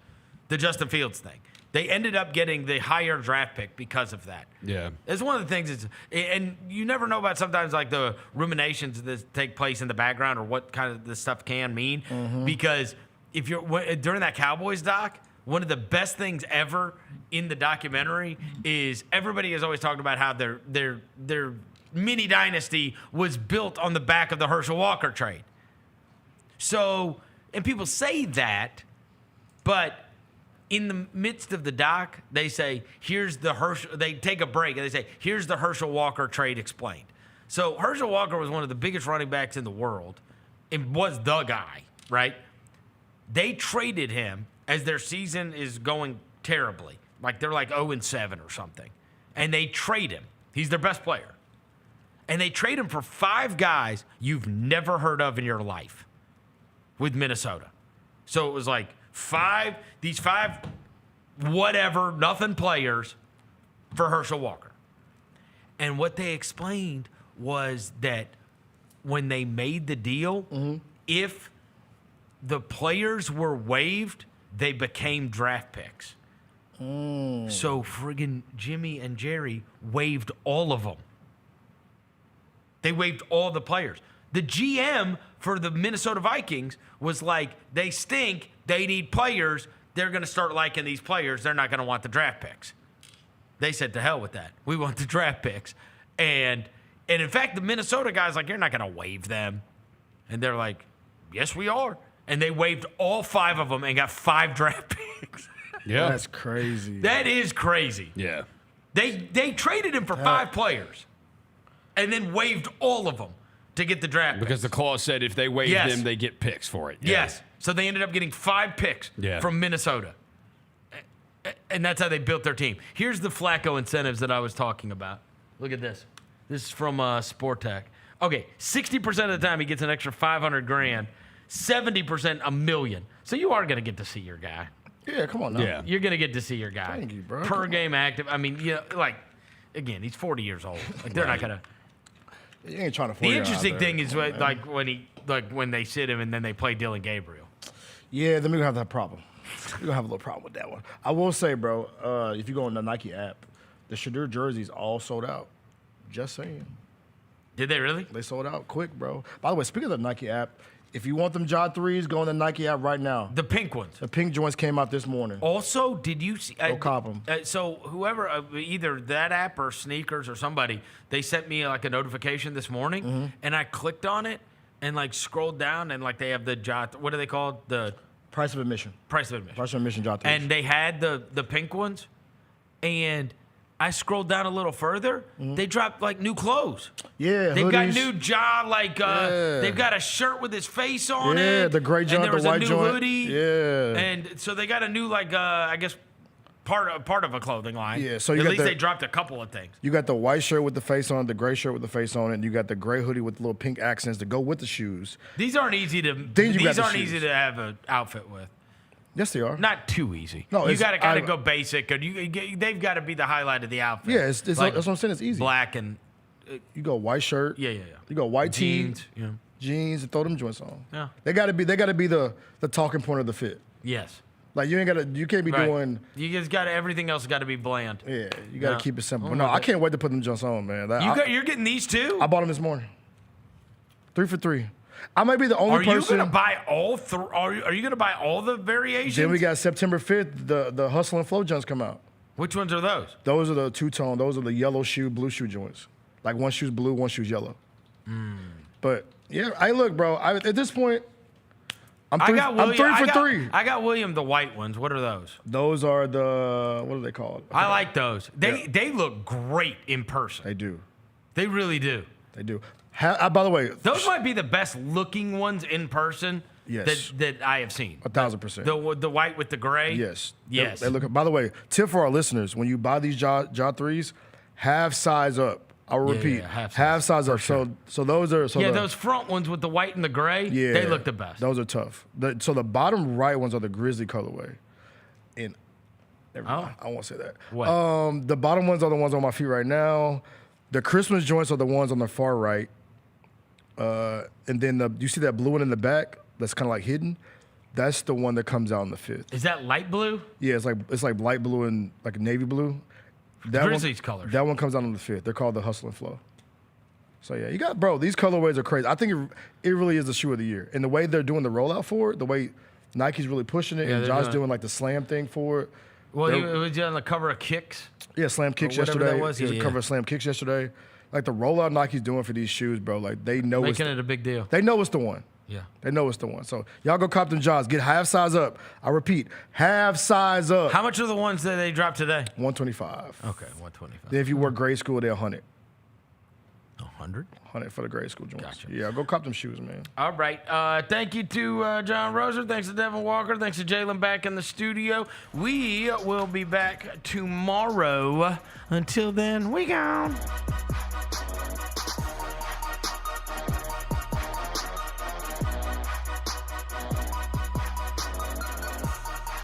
the Justin Fields thing, They ended up getting the higher draft pick because of that. Yeah. It's one of the things, and you never know about sometimes like the ruminations that take place in the background or what kind of this stuff can mean. Because if you're during that Cowboys doc, one of the best things ever in the documentary is everybody has always talked about how their mini dynasty was built on the back of the Herschel Walker trade. So, and people say that, but in the midst of the doc, they say, they take a break and they say, here's the Herschel Walker trade explained. So Herschel Walker was one of the biggest running backs in the world and was the guy, right? They traded him as their season is going terribly. Like they're like 0-7 or something. And they trade him. He's their best player. And they trade him for 5 guys you've never heard of in your life with Minnesota. So it was like these 5 whatever, nothing players for Herschel Walker. And what they explained was that when they made the deal, if the players were waived, they became draft picks. So friggin' Jimmy and Jerry waived all of them. They waived all the players. The GM for the Minnesota Vikings was like, they stink, they need players, they're going to start liking these players, they're not going to want the draft picks. They said, to hell with that. We want the draft picks. And in fact, the Minnesota guys like, you're not going to waive them. And they're like, yes, we are. And they waived all 5 of them and got 5 draft picks. Yeah. That's crazy. That is crazy. Yeah. They traded him for 5 players and then waived all of them to get the draft Because picks. the clause said if they waive them, they get picks for it. Yeah. Yes. So they ended up getting 5 picks from Minnesota. And that's how they built their team. Here's the Flacco incentives that I was talking about. Look at this. This is from Sportech. Okay, 60% of the time he gets an extra $500,000, 70% $1 million. So you are going to get to see your guy. Yeah, come on now. Yeah. You're going to get to see your guy. Thank you, bro. Per game active. I mean, like, again, he's 40 years old. Like, they're not going to. You ain't trying to. The interesting thing is when they sit him and then they play Dylan Gabriel. Yeah, then we're gonna have that problem. We're gonna have a little problem with that one. I will say, bro, if you go on the Nike app, the Shadur jerseys all sold out. Just saying. Did they really? They sold out quick, bro. By the way, speaking of the Nike app, if you want them Ja 3s, go on the Nike app right now. The pink ones. The pink joints came out this morning. Also, did you see? Go cop them. So whoever, either that app or Sneakers or somebody, they sent me like a notification this morning, and I clicked on it and like scrolled down and like they have the Ja. What are they called? The price of admission. Price of admission. Price of admission Ja 3s. And they had the pink ones, and I scrolled down a little further. They dropped like new clothes. Yeah, they've got hoodies. new Ja they've got a shirt with his face on it. Yeah, the gray joint, and there was the white a new joint. hoodie. Yeah. And so they got a new like I guess part of a clothing line. Yeah, so you at got least the- they dropped a couple of things. You got the white shirt with the face on it, the gray shirt with the face on it, and you got the gray hoodie with little pink accents to go with the shoes. These aren't easy to Then you got these the aren't shoes. easy to have an outfit with. Yes, they are. Not too easy. No, you it's- got to kind I- of go basic, and they've got to be the highlight of the outfit. Yeah, it's Like that's what I'm saying. It's easy. black and You go white shirt. yeah. You go white Jeans, tee, yeah. jeans, and throw them joints on. Yeah. They gotta be the talking point of the fit. Yes. Like you can't be Right. doing. You just got everything else got to be bland. Yeah, you gotta Yeah. keep it simple. Oh But no, my I God. can't wait to put them joints on, man. You're getting these too? I bought them this morning. 3 for 3. I might be the only Are you person. going to buy all are you going to buy all the variations? Then we got September 5th. The Hustle and Flow joints come out. Which ones are those? Those are the two-tone. Those are the yellow shoe, blue shoe joints. Like one shoe's blue, one shoe's yellow. But yeah, look, bro. At this point, I'm 3 for 3. I got William the white ones. What are those? Those are the what are they called? I like those. They look great in person. They do. They really do. They do. By the way, Those might be the best looking ones in person Yes. that I have seen. 1,000%. The white with the gray? Yes. Yes. They look. By the way, tip for our listeners: when you buy these Ja 3s, half size up. I'll repeat, half size up. So those are those front ones with the white and the gray, they look the best. Those are tough. So the bottom right ones are the Grizzly colorway. And I won't say that. What? The bottom ones are the ones on my feet right now. The Christmas joints are the ones on the far right. And then you see that blue one in the back that's kind of like hidden. That's the one that comes out on the 5th. Is that light blue? Yeah, it's like light blue and like navy blue. Grizzlies colors. That one comes out on the 5th. They're called the Hustle and Flow. So yeah, these colorways are crazy. I think it really is the shoe of the year. And the way they're doing the rollout for it, the way Nike's really pushing it, and Josh doing like the slam thing for it. Well, he was on the cover of Kicks. Yeah, Slam Kicks yesterday. That was. He was a cover of Slam Kicks yesterday. Like the rollout Nike's doing for these shoes, bro. Like they know making it a big deal. They know it's the one. Yeah. They know it's the one. So y'all go cop them Johns. Get half size up. I repeat, half size up. How much are the ones that they dropped today? 125. Okay, 125. Then if you work grade school, they're 100. 100? 100 for the grade school joints. Gotcha. Yeah, go cop them shoes, man. All right. Thank you to John Roser. Thanks to Devin Walker. Thanks to Jalen back in the studio. We will be back tomorrow. Until then, we gone.